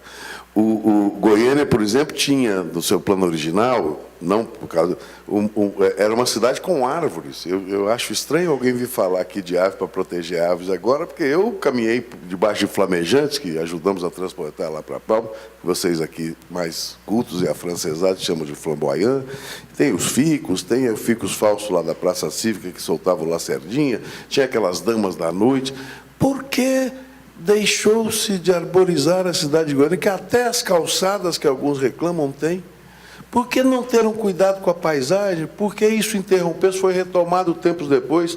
O Goiânia, por exemplo, tinha, no seu plano original, não por causa, era uma cidade com árvores. Eu acho estranho alguém vir falar aqui de árvore para proteger árvores agora, porque eu caminhei debaixo de flamejantes, que ajudamos a transportar lá para Palma, que vocês aqui mais cultos e afrancesados chamam de flamboyant. Tem os ficus, tem os ficus falsos lá da Praça Cívica, que soltavam lacerdinha, tinha aquelas damas da noite. Por que deixou-se de arborizar a cidade de Goiânia, que até as calçadas que alguns reclamam têm? Por que não teram cuidado com a paisagem? Por que isso interrompeu? Foi retomado tempos depois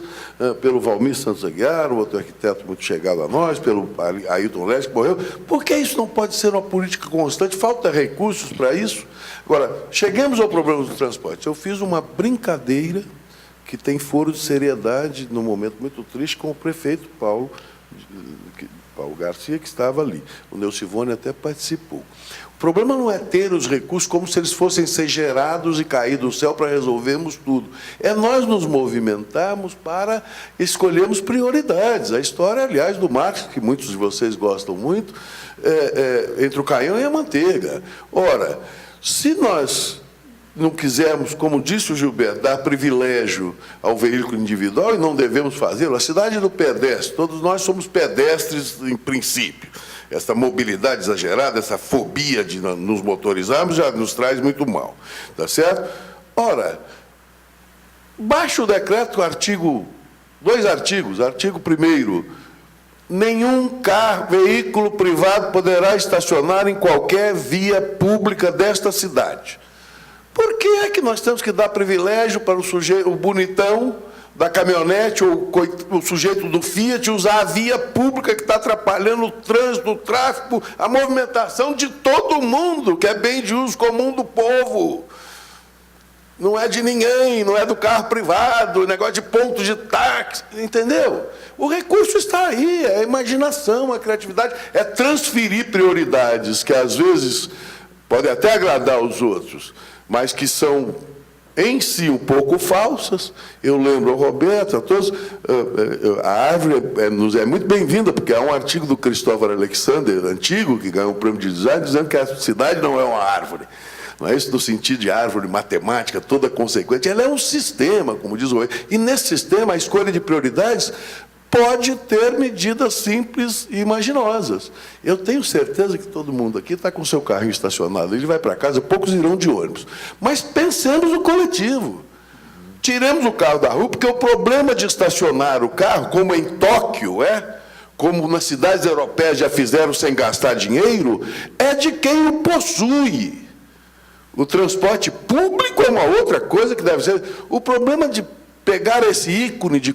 pelo Valmir Santos Aguiar, outro arquiteto muito chegado a nós, pelo Ailton Leste, que morreu. Por que isso não pode ser uma política constante? Falta recursos para isso? Agora, chegamos ao problema do transporte. Eu fiz uma brincadeira que tem foro de seriedade, num momento muito triste, com o prefeito Paulo Garcia, que estava ali. O Neucivone até participou. O problema não é ter os recursos como se eles fossem ser gerados e cair do céu para resolvermos tudo. É nós nos movimentarmos para escolhermos prioridades. A história, aliás, do Marx, que muitos de vocês gostam muito, entre o canhão e a manteiga. Ora, se nós não quisermos, como disse o Gilberto, dar privilégio ao veículo individual, e não devemos fazê-lo, a cidade do pedestre, todos nós somos pedestres em princípio. Essa mobilidade exagerada, essa fobia de nos motorizarmos já nos traz muito mal. Tá certo? Ora, baixa o decreto, dois artigos. Artigo 1º, nenhum veículo privado poderá estacionar em qualquer via pública desta cidade. Por que é que nós temos que dar privilégio para o bonitão da caminhonete ou o sujeito do Fiat usar a via pública que está atrapalhando o trânsito, o tráfego, a movimentação de todo mundo, que é bem de uso comum do povo? Não é de ninguém, não é do carro privado, negócio de ponto de táxi, entendeu? O recurso está aí, é a imaginação, a criatividade, é transferir prioridades que, às vezes, podem até agradar aos outros, mas que são, em si, um pouco falsas. Eu lembro ao Roberto, a todos, a árvore é muito bem-vinda, porque há um artigo do Christopher Alexander, antigo, que ganhou o prêmio de design, dizendo que a cidade não é uma árvore. Não é isso no sentido de árvore matemática, toda consequente. Ela é um sistema, como diz o Roberto. E, nesse sistema, a escolha de prioridades pode ter medidas simples e imaginosas. Eu tenho certeza que todo mundo aqui está com o seu carrinho estacionado, ele vai para casa, poucos irão de ônibus. Mas pensemos no coletivo. tiremos o carro da rua, porque o problema de estacionar o carro, como em Tóquio, como nas cidades europeias já fizeram sem gastar dinheiro, é de quem o possui. O transporte público é uma outra coisa que deve ser. O problema de pegar esse ícone de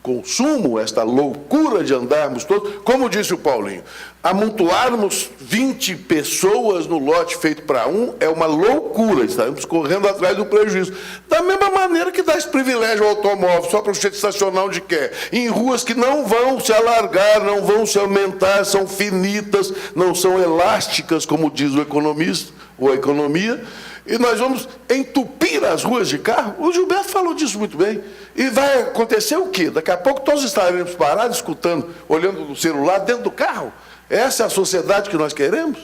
consumo, esta loucura de andarmos todos, como disse o Paulinho, amontoarmos 20 pessoas no lote feito para um é uma loucura, estamos correndo atrás do prejuízo. Da mesma maneira que dá esse privilégio ao automóvel, só para o sujeito estacionar onde quer, em ruas que não vão se alargar, não vão se aumentar, são finitas, não são elásticas, como diz o economista, ou a economia, e nós vamos entupir as ruas de carro. O Gilberto falou disso muito bem. E vai acontecer o quê? Daqui a pouco todos estaremos parados, escutando, olhando no celular dentro do carro. Essa é a sociedade que nós queremos?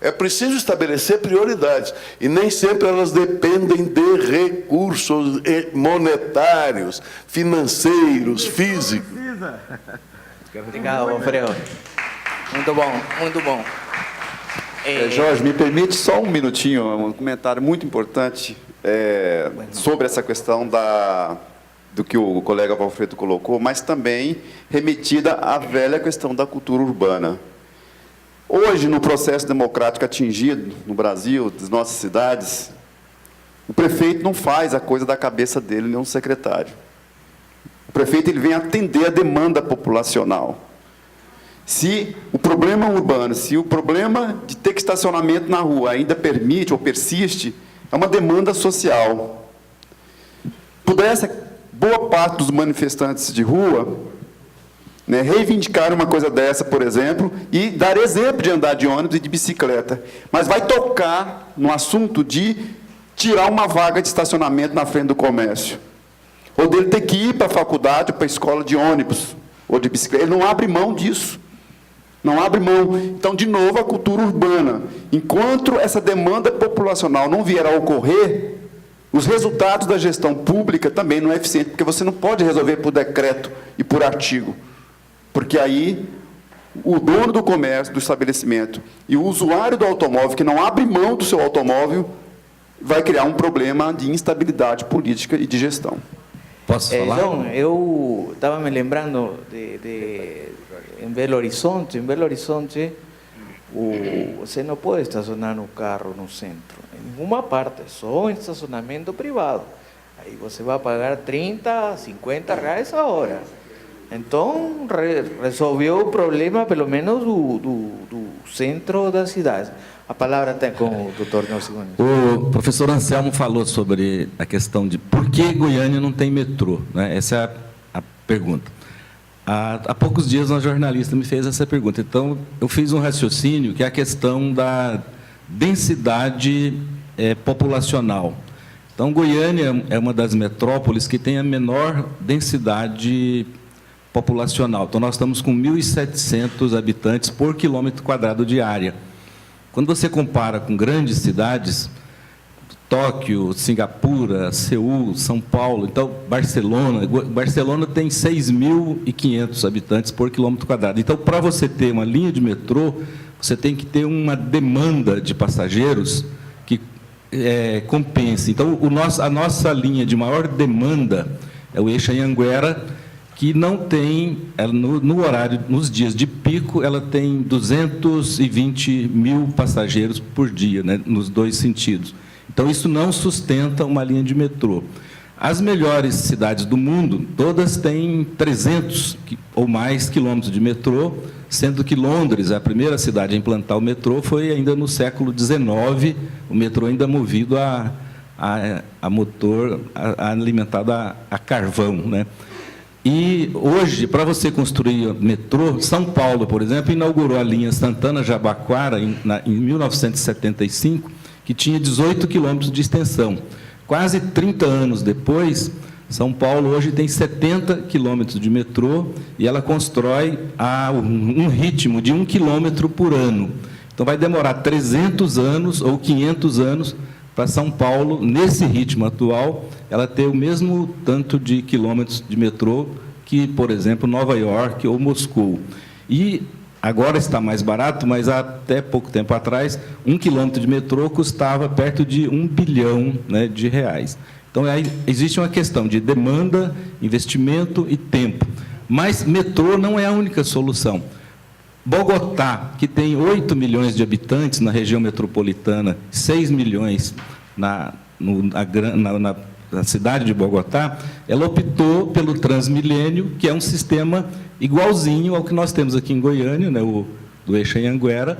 É preciso estabelecer prioridades. E nem sempre elas dependem de recursos monetários, financeiros, físicos. Obrigado, Alfredo. Muito bom, muito bom. Jorge, me permite só um minutinho, um comentário muito importante sobre essa questão do que o colega Valfredo colocou, mas também remetida à velha questão da cultura urbana. Hoje, no processo democrático atingido no Brasil, das nossas cidades, o prefeito não faz a coisa da cabeça dele, nem um secretário. O prefeito ele vem atender a demanda populacional. Se o problema urbano, se o problema de ter estacionamento na rua ainda permite ou persiste, é uma demanda social. Pudesse boa parte dos manifestantes de rua reivindicar uma coisa dessa, por exemplo, e dar exemplo de andar de ônibus e de bicicleta, mas vai tocar no assunto de tirar uma vaga de estacionamento na frente do comércio, ou dele ter que ir para a faculdade, para a escola de ônibus, ou de bicicleta. Ele não abre mão disso. Não abre mão. Então, de novo, a cultura urbana. Enquanto essa demanda populacional não vier a ocorrer, os resultados da gestão pública também não é eficiente, porque você não pode resolver por decreto e por artigo. Porque aí, o dono do comércio, do estabelecimento, e o usuário do automóvel, que não abre mão do seu automóvel, vai criar um problema de instabilidade política e de gestão. Posso falar? João, eu estava me lembrando em Belo Horizonte. Em Belo Horizonte, você não pode estacionar um carro no centro, em nenhuma parte, só em estacionamento privado. Aí você vai pagar 30, 50 reais a hora. Então, resolveu o problema, pelo menos, do centro da cidade. A palavra está com o doutor Nelson Gomes. O professor Anselmo falou sobre a questão de por que Goiânia não tem metrô, né? Essa é a pergunta. Há poucos dias, uma jornalista me fez essa pergunta. Então, eu fiz um raciocínio, que é a questão da densidade populacional. Então, Goiânia é uma das metrópoles que tem a menor densidade populacional. Então, nós estamos com 1.700 habitantes por quilômetro quadrado de área. Quando você compara com grandes cidades, Tóquio, Singapura, Seul, São Paulo, então Barcelona tem 6.500 habitantes por quilômetro quadrado. Então, para você ter uma linha de metrô, você tem que ter uma demanda de passageiros que compense. Então, a nossa linha de maior demanda é o eixo Anhanguera, que não tem, no horário, nos dias de pico, ela tem 220 mil passageiros por dia, né, nos dois sentidos. Então, isso não sustenta uma linha de metrô. As melhores cidades do mundo, todas têm 300 ou mais quilômetros de metrô, sendo que Londres, a primeira cidade a implantar o metrô, foi ainda no século XIX, o metrô ainda movido a motor alimentado a carvão, né? E hoje, para você construir metrô, São Paulo, por exemplo, inaugurou a linha Santana-Jabaquara em 1975, que tinha 18 quilômetros de extensão. Quase 30 anos depois, São Paulo hoje tem 70 quilômetros de metrô e ela constrói a um ritmo de 1 quilômetro por ano. Então, vai demorar 300 anos ou 500 anos para São Paulo, nesse ritmo atual, ela ter o mesmo tanto de quilômetros de metrô que, por exemplo, Nova York ou Moscou. E agora está mais barato, mas até pouco tempo atrás, 1 quilômetro de metrô custava perto de 1 bilhão, né, de reais. Então, aí existe uma questão de demanda, investimento e tempo. Mas metrô não é a única solução. Bogotá, que tem 8 milhões de habitantes na região metropolitana, 6 milhões na cidade de Bogotá, ela optou pelo Transmilênio, que é um sistema igualzinho ao que nós temos aqui em Goiânia, né, do eixo Anhanguera,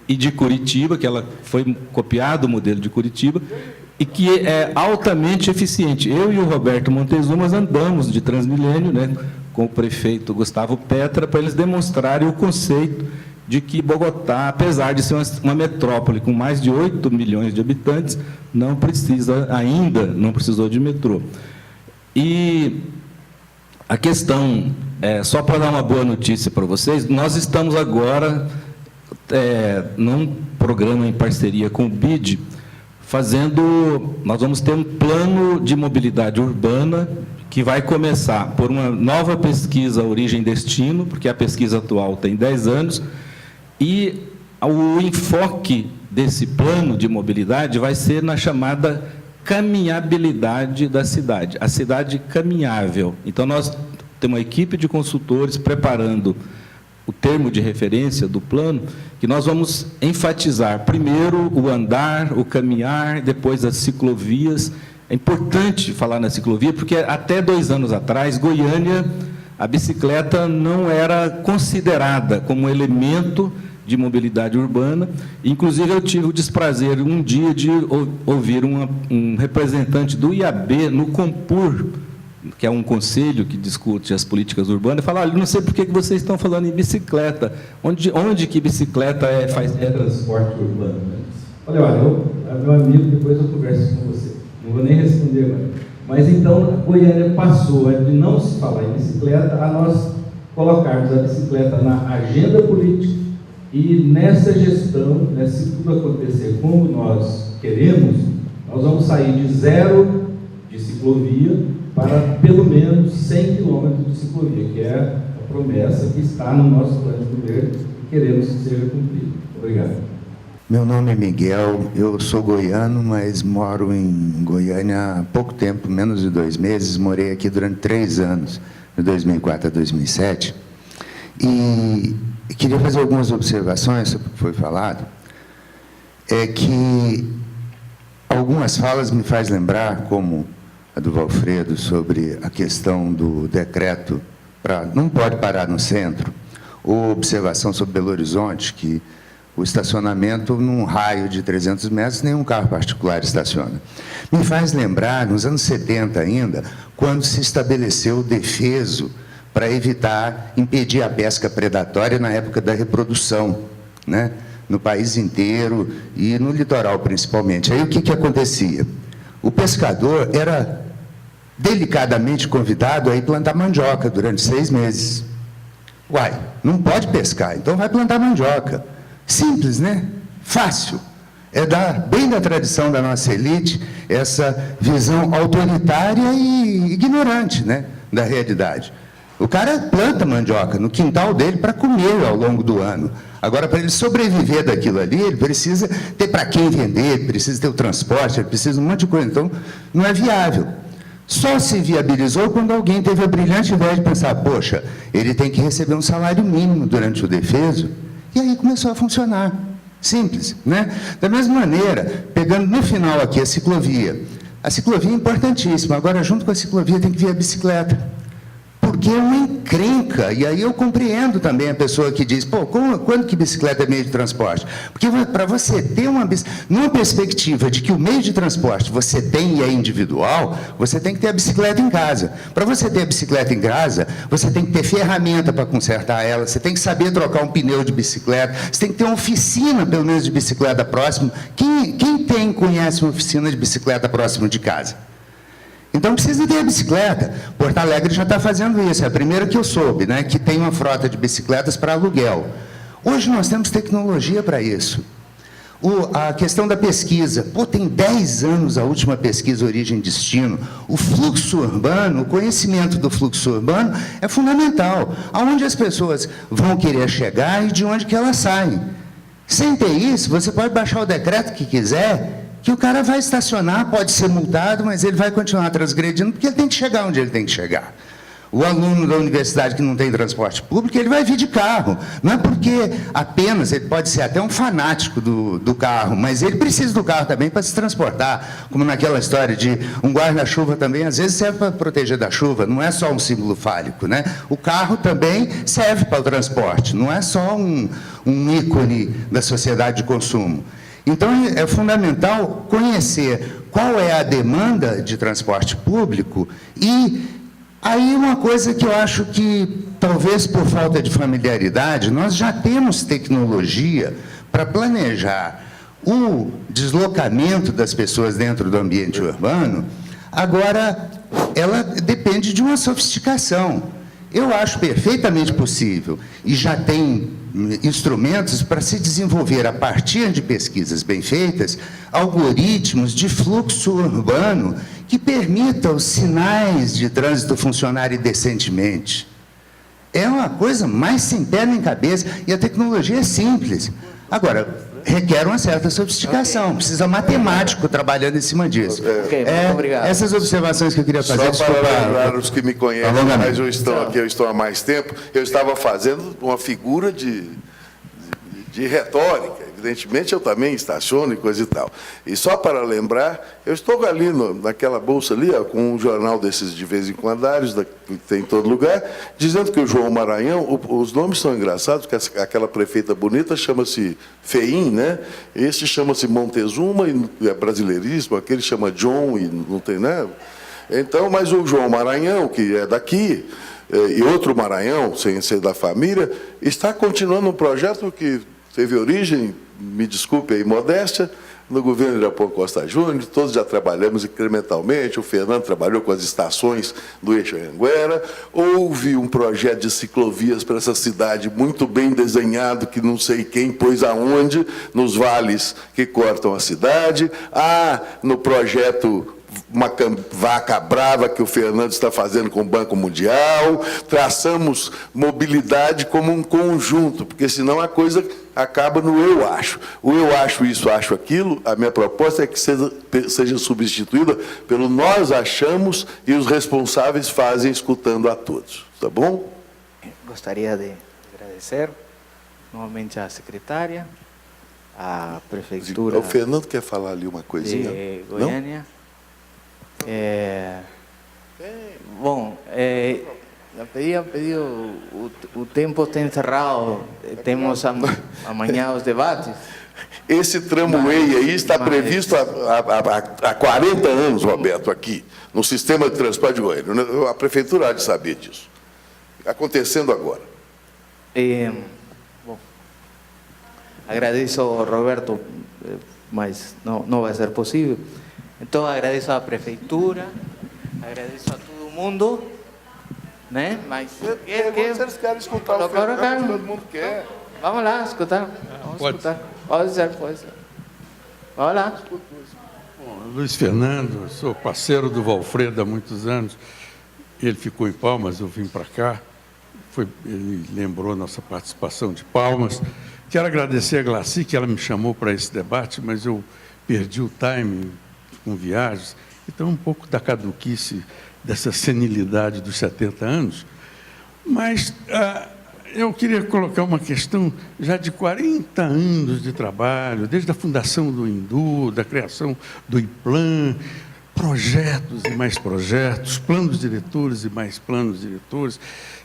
e de Curitiba, que ela foi copiado o modelo de Curitiba, e que é altamente eficiente. Eu e o Roberto Montezuma andamos de Transmilênio, né, com o prefeito Gustavo Petra, para eles demonstrarem o conceito de que Bogotá, apesar de ser uma metrópole com mais de 8 milhões de habitantes, não precisou de metrô. E a questão, só para dar uma boa notícia para vocês, nós estamos agora, num programa em parceria com o BID, nós vamos ter um plano de mobilidade urbana que vai começar por uma nova pesquisa Origem e Destino, porque a pesquisa atual tem 10 anos, e o enfoque desse plano de mobilidade vai ser na chamada caminhabilidade da cidade, a cidade caminhável. Então, nós temos uma equipe de consultores preparando o termo de referência do plano, que nós vamos enfatizar primeiro o andar, o caminhar, depois as ciclovias. É importante falar na ciclovia, porque até 2 anos atrás, Goiânia, a bicicleta não era considerada como elemento de mobilidade urbana. Inclusive, eu tive o desprazer um dia de ouvir um representante do IAB no Compur, que é um conselho que discute as políticas urbanas, falar: olha, não sei por que vocês estão falando em bicicleta. Onde que bicicleta é transporte urbano? Olha, meu amigo, depois eu converso com você. Não vou nem responder agora. Mas, então, a Goiânia passou de não se falar em bicicleta a nós colocarmos a bicicleta na agenda política e nessa gestão, né, se tudo acontecer como nós queremos, nós vamos sair de 0 de ciclovia para pelo menos 100 quilômetros de ciclovia, que é a promessa que está no nosso plano de governo e queremos que seja cumprido. Obrigado. Meu nome é Miguel, eu sou goiano, mas moro em Goiânia há pouco tempo, menos de 2 meses. Morei aqui durante 3 anos, de 2004 a 2007. E queria fazer algumas observações sobre o que foi falado. É que algumas falas me faz lembrar, como a do Valfredo, sobre a questão do decreto não pode parar no centro, ou observação sobre Belo Horizonte, que o estacionamento num raio de 300 metros, nenhum carro particular estaciona. Me faz lembrar, nos anos 70 ainda, quando se estabeleceu o defeso para impedir a pesca predatória na época da reprodução, né? No país inteiro e no litoral principalmente. Aí o que acontecia? O pescador era delicadamente convidado a ir plantar mandioca durante 6 meses. Uai, não pode pescar, então vai plantar mandioca. Simples, né? Fácil. É bem da tradição da nossa elite, essa visão autoritária e ignorante, né, da realidade. O cara planta mandioca no quintal dele para comer ao longo do ano. Agora, para ele sobreviver daquilo ali, ele precisa ter para quem vender, ele precisa ter o transporte, ele precisa de um monte de coisa. Então, não é viável. Só se viabilizou quando alguém teve a brilhante ideia de pensar: poxa, ele tem que receber um salário mínimo durante o defeso. E aí começou a funcionar. Simples, né? Da mesma maneira, pegando no final aqui a ciclovia. A ciclovia é importantíssima. Agora, junto com a ciclovia, tem que vir a bicicleta. Porque é uma encrenca. E aí eu compreendo também a pessoa que diz: pô, quando que bicicleta é meio de transporte? Porque para você ter numa perspectiva de que o meio de transporte você tem e é individual, você tem que ter a bicicleta em casa. Para você ter a bicicleta em casa, você tem que ter ferramenta para consertar ela, você tem que saber trocar um pneu de bicicleta, você tem que ter uma oficina, pelo menos, de bicicleta próximo. Quem conhece uma oficina de bicicleta próximo de casa? Então, precisa ter a bicicleta. Porto Alegre já está fazendo isso. É a primeira que eu soube, né, que tem uma frota de bicicletas para aluguel. Hoje nós temos tecnologia para isso. A questão da pesquisa. Pô, tem 10 anos a última pesquisa Origem e Destino. O fluxo urbano, o conhecimento do fluxo urbano é fundamental. Aonde as pessoas vão querer chegar e de onde que elas saem. Sem ter isso, você pode baixar o decreto que quiser, que o cara vai estacionar, pode ser multado, mas ele vai continuar transgredindo, porque ele tem que chegar onde ele tem que chegar. O aluno da universidade que não tem transporte público, ele vai vir de carro. Não é porque apenas, ele pode ser até um fanático do carro, mas ele precisa do carro também para se transportar. Como naquela história de um guarda-chuva também, às vezes serve para proteger da chuva, não é só um símbolo fálico, né? O carro também serve para o transporte, não é só um ícone da sociedade de consumo. Então, é fundamental conhecer qual é a demanda de transporte público e aí uma coisa que eu acho que, talvez por falta de familiaridade, nós já temos tecnologia para planejar o deslocamento das pessoas dentro do ambiente urbano. Agora, ela depende de uma sofisticação. Eu acho perfeitamente possível, e já tem instrumentos para se desenvolver, a partir de pesquisas bem feitas, algoritmos de fluxo urbano que permitam os sinais de trânsito funcionarem decentemente. É uma coisa mais sem pé nem cabeça, e a tecnologia é simples. Agora, requer uma certa sofisticação, precisa matemático trabalhando em cima disso. Muito obrigado. Essas observações que eu queria fazer... Só para lembrar os que me conhecem, mas eu estou aqui, eu estou há mais tempo, eu estava fazendo uma figura de retórica. Evidentemente, eu também estaciono e coisa e tal. E só para lembrar, eu estou ali naquela bolsa ali, ó, com um jornal desses de vez em quando, que tem em todo lugar, dizendo que o João Maranhão, os nomes são engraçados, porque aquela prefeita bonita chama-se Feim, né? Esse chama-se Montezuma, e é brasileiríssimo, aquele chama John, e não tem, né? Então, mas o João Maranhão, que é daqui, e outro Maranhão, sem ser da família, está continuando um projeto que teve origem, me desculpe aí, modéstia, no governo de Irapuã Costa Júnior, todos já trabalhamos incrementalmente, o Fernando trabalhou com as estações do Eixo Anhanguera, houve um projeto de ciclovias para essa cidade muito bem desenhado, que não sei quem pôs aonde, nos vales que cortam a cidade, no projeto uma vaca brava que o Fernando está fazendo com o Banco Mundial, traçamos mobilidade como um conjunto, porque senão a coisa acaba no eu acho. O eu acho isso, acho aquilo, a minha proposta é que seja substituída pelo nós achamos e os responsáveis fazem escutando a todos. Tá bom? Gostaria de agradecer novamente à secretária, à prefeitura O Fernando quer falar ali uma coisinha? de Goiânia. Bom, pedi o tempo está encerrado, temos amanhã os debates. Esse tramway aí está previsto há 40 anos, Roberto, aqui, no sistema de transporte de Goiânia. A prefeitura há de saber disso. Acontecendo agora. Bom, agradeço ao Roberto, mas não vai ser possível. Então, agradeço à prefeitura, agradeço a todo mundo, né? Mas Vocês querem escutar o Fernando, todo mundo quer. Vamos lá, escutar. Vamos escutar. Pode ser. Vamos lá. Bom, Luiz Fernando, sou parceiro do Valfredo há muitos anos. Ele ficou em Palmas, eu vim para cá. Ele lembrou nossa participação de Palmas. Quero agradecer a Glaci, que ela me chamou para esse debate, mas eu perdi o timing com viagens, então um pouco da caduquice dessa senilidade dos 70 anos, mas eu queria colocar uma questão já de 40 anos de trabalho, desde a fundação do INDU, da criação do IPLAN, projetos e mais projetos, planos diretores e mais planos diretores,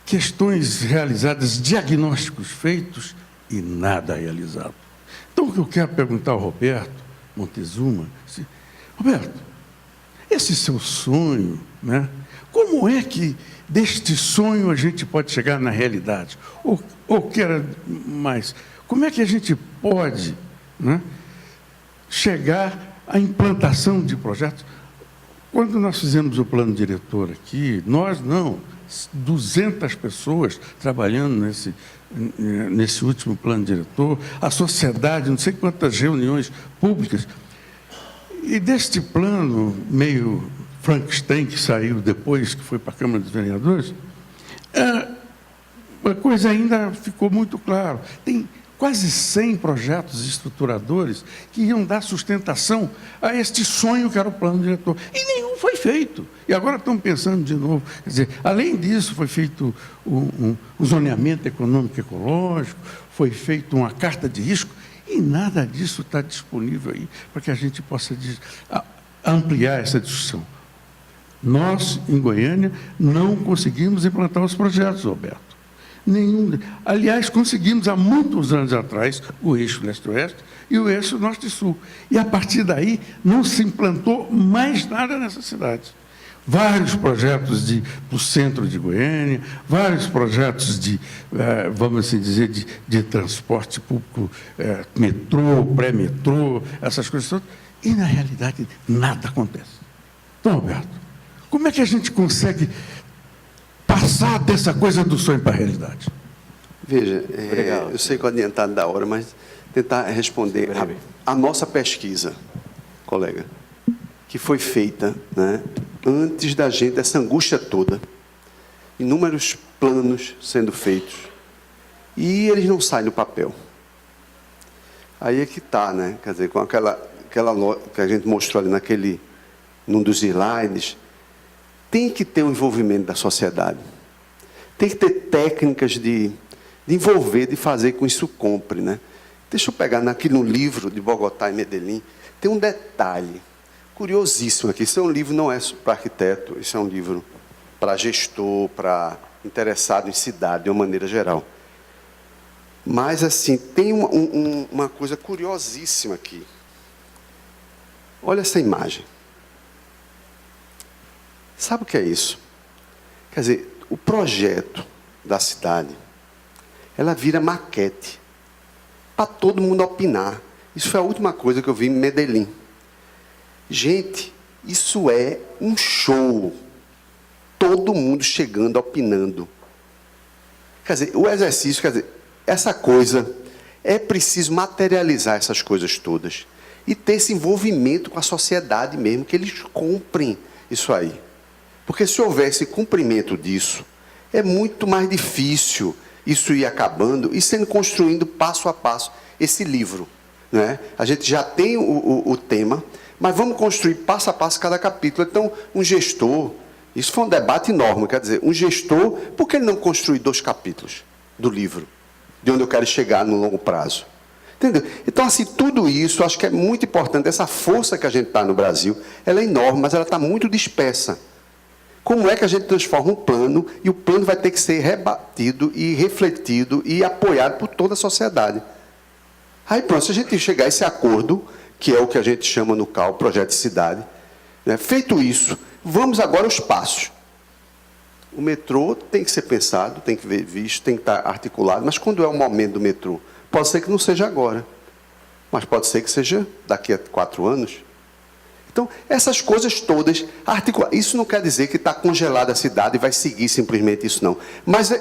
questões realizadas, diagnósticos feitos e nada realizado. Então, o que eu quero perguntar ao Roberto Montezuma, Roberto, esse seu sonho, né? Como é que deste sonho a gente pode chegar na realidade? Ou quer mais, como é que a gente pode, né, chegar à implantação de projetos? Quando nós fizemos o plano diretor aqui, nós não, 200 pessoas trabalhando nesse último plano diretor, a sociedade, não sei quantas reuniões públicas. E deste plano meio Frankenstein, que saiu depois, que foi para a Câmara dos Vereadores, a coisa ainda ficou muito clara. Tem quase 100 projetos estruturadores que iam dar sustentação a este sonho que era o plano diretor. E nenhum foi feito. E agora estão pensando de novo. Quer dizer, além disso, foi feito o zoneamento econômico ecológico, foi feita uma carta de risco, e nada disso está disponível aí para que a gente possa ampliar essa discussão. Nós, em Goiânia, não conseguimos implantar os projetos, Roberto. Nenhum. Aliás, conseguimos há muitos anos atrás o eixo leste-oeste e o eixo norte-sul. E, a partir daí, não se implantou mais nada nessa cidade. Vários projetos para o centro de Goiânia, vários projetos vamos assim dizer, de transporte público, metrô, pré-metrô, essas coisas todas, e, na realidade, nada acontece. Então, Roberto, como é que a gente consegue passar dessa coisa do sonho para a realidade? Veja, eu sei que é adiantado da hora, mas tentar responder a nossa pesquisa, colega, que foi feita, né, antes da gente, essa angústia toda, inúmeros planos sendo feitos, e eles não saem do papel. Aí é que está, né? Quer dizer, com aquela que a gente mostrou ali num dos slides, tem que ter um envolvimento da sociedade. Tem que ter técnicas de envolver, de fazer com que isso compre, né? Deixa eu pegar aqui no livro de Bogotá e Medellín, tem um detalhe curiosíssimo aqui. Isso é um livro, não é para arquiteto, isso é um livro para gestor, para interessado em cidade, de uma maneira geral. Mas, assim, tem uma coisa curiosíssima aqui. Olha essa imagem. Sabe o que é isso? Quer dizer, o projeto da cidade, ela vira maquete para todo mundo opinar. Isso foi a última coisa que eu vi em Medellín. Gente, isso é um show. Todo mundo chegando, opinando. Quer dizer, o exercício, quer dizer, essa coisa, é preciso materializar essas coisas todas e ter esse envolvimento com a sociedade mesmo, que eles comprem isso aí. Porque se houvesse cumprimento disso, é muito mais difícil isso ir acabando e sendo construindo passo a passo esse livro, né? A gente já tem o tema, mas vamos construir passo a passo cada capítulo. Então, um gestor, isso foi um debate enorme, quer dizer, um gestor, por que ele não construir 2 capítulos do livro, de onde eu quero chegar no longo prazo? Entendeu? Então, assim, tudo isso, acho que é muito importante. Essa força que a gente está no Brasil, ela é enorme, mas ela está muito dispersa. Como é que a gente transforma um plano e o plano vai ter que ser rebatido e refletido e apoiado por toda a sociedade? Aí, pronto, se a gente chegar a esse acordo, que é o que a gente chama no CAL, Projeto de Cidade, né? Feito isso, vamos agora aos passos. O metrô tem que ser pensado, tem que ser visto, tem que estar articulado, mas quando é o momento do metrô? Pode ser que não seja agora, mas pode ser que seja daqui a 4 anos. Então, essas coisas todas, isso não quer dizer que está congelada a cidade e vai seguir simplesmente isso, não. Mas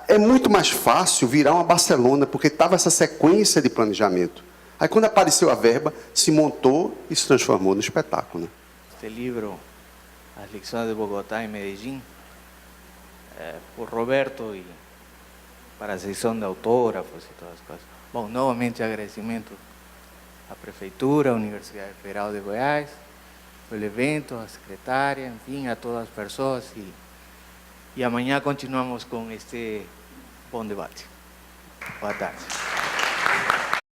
é muito mais fácil virar uma Barcelona, porque estava essa sequência de planejamento. Aí, quando apareceu a verba, se montou e se transformou no espetáculo, né? Este livro, As Lições de Bogotá e Medellín, por Roberto e para a seção de autógrafos e todas as coisas. Bom, novamente agradecimento à Prefeitura, à Universidade Federal de Goiás, pelo evento, à secretária, enfim, a todas as pessoas. E amanhã continuamos com este bom debate. Boa tarde.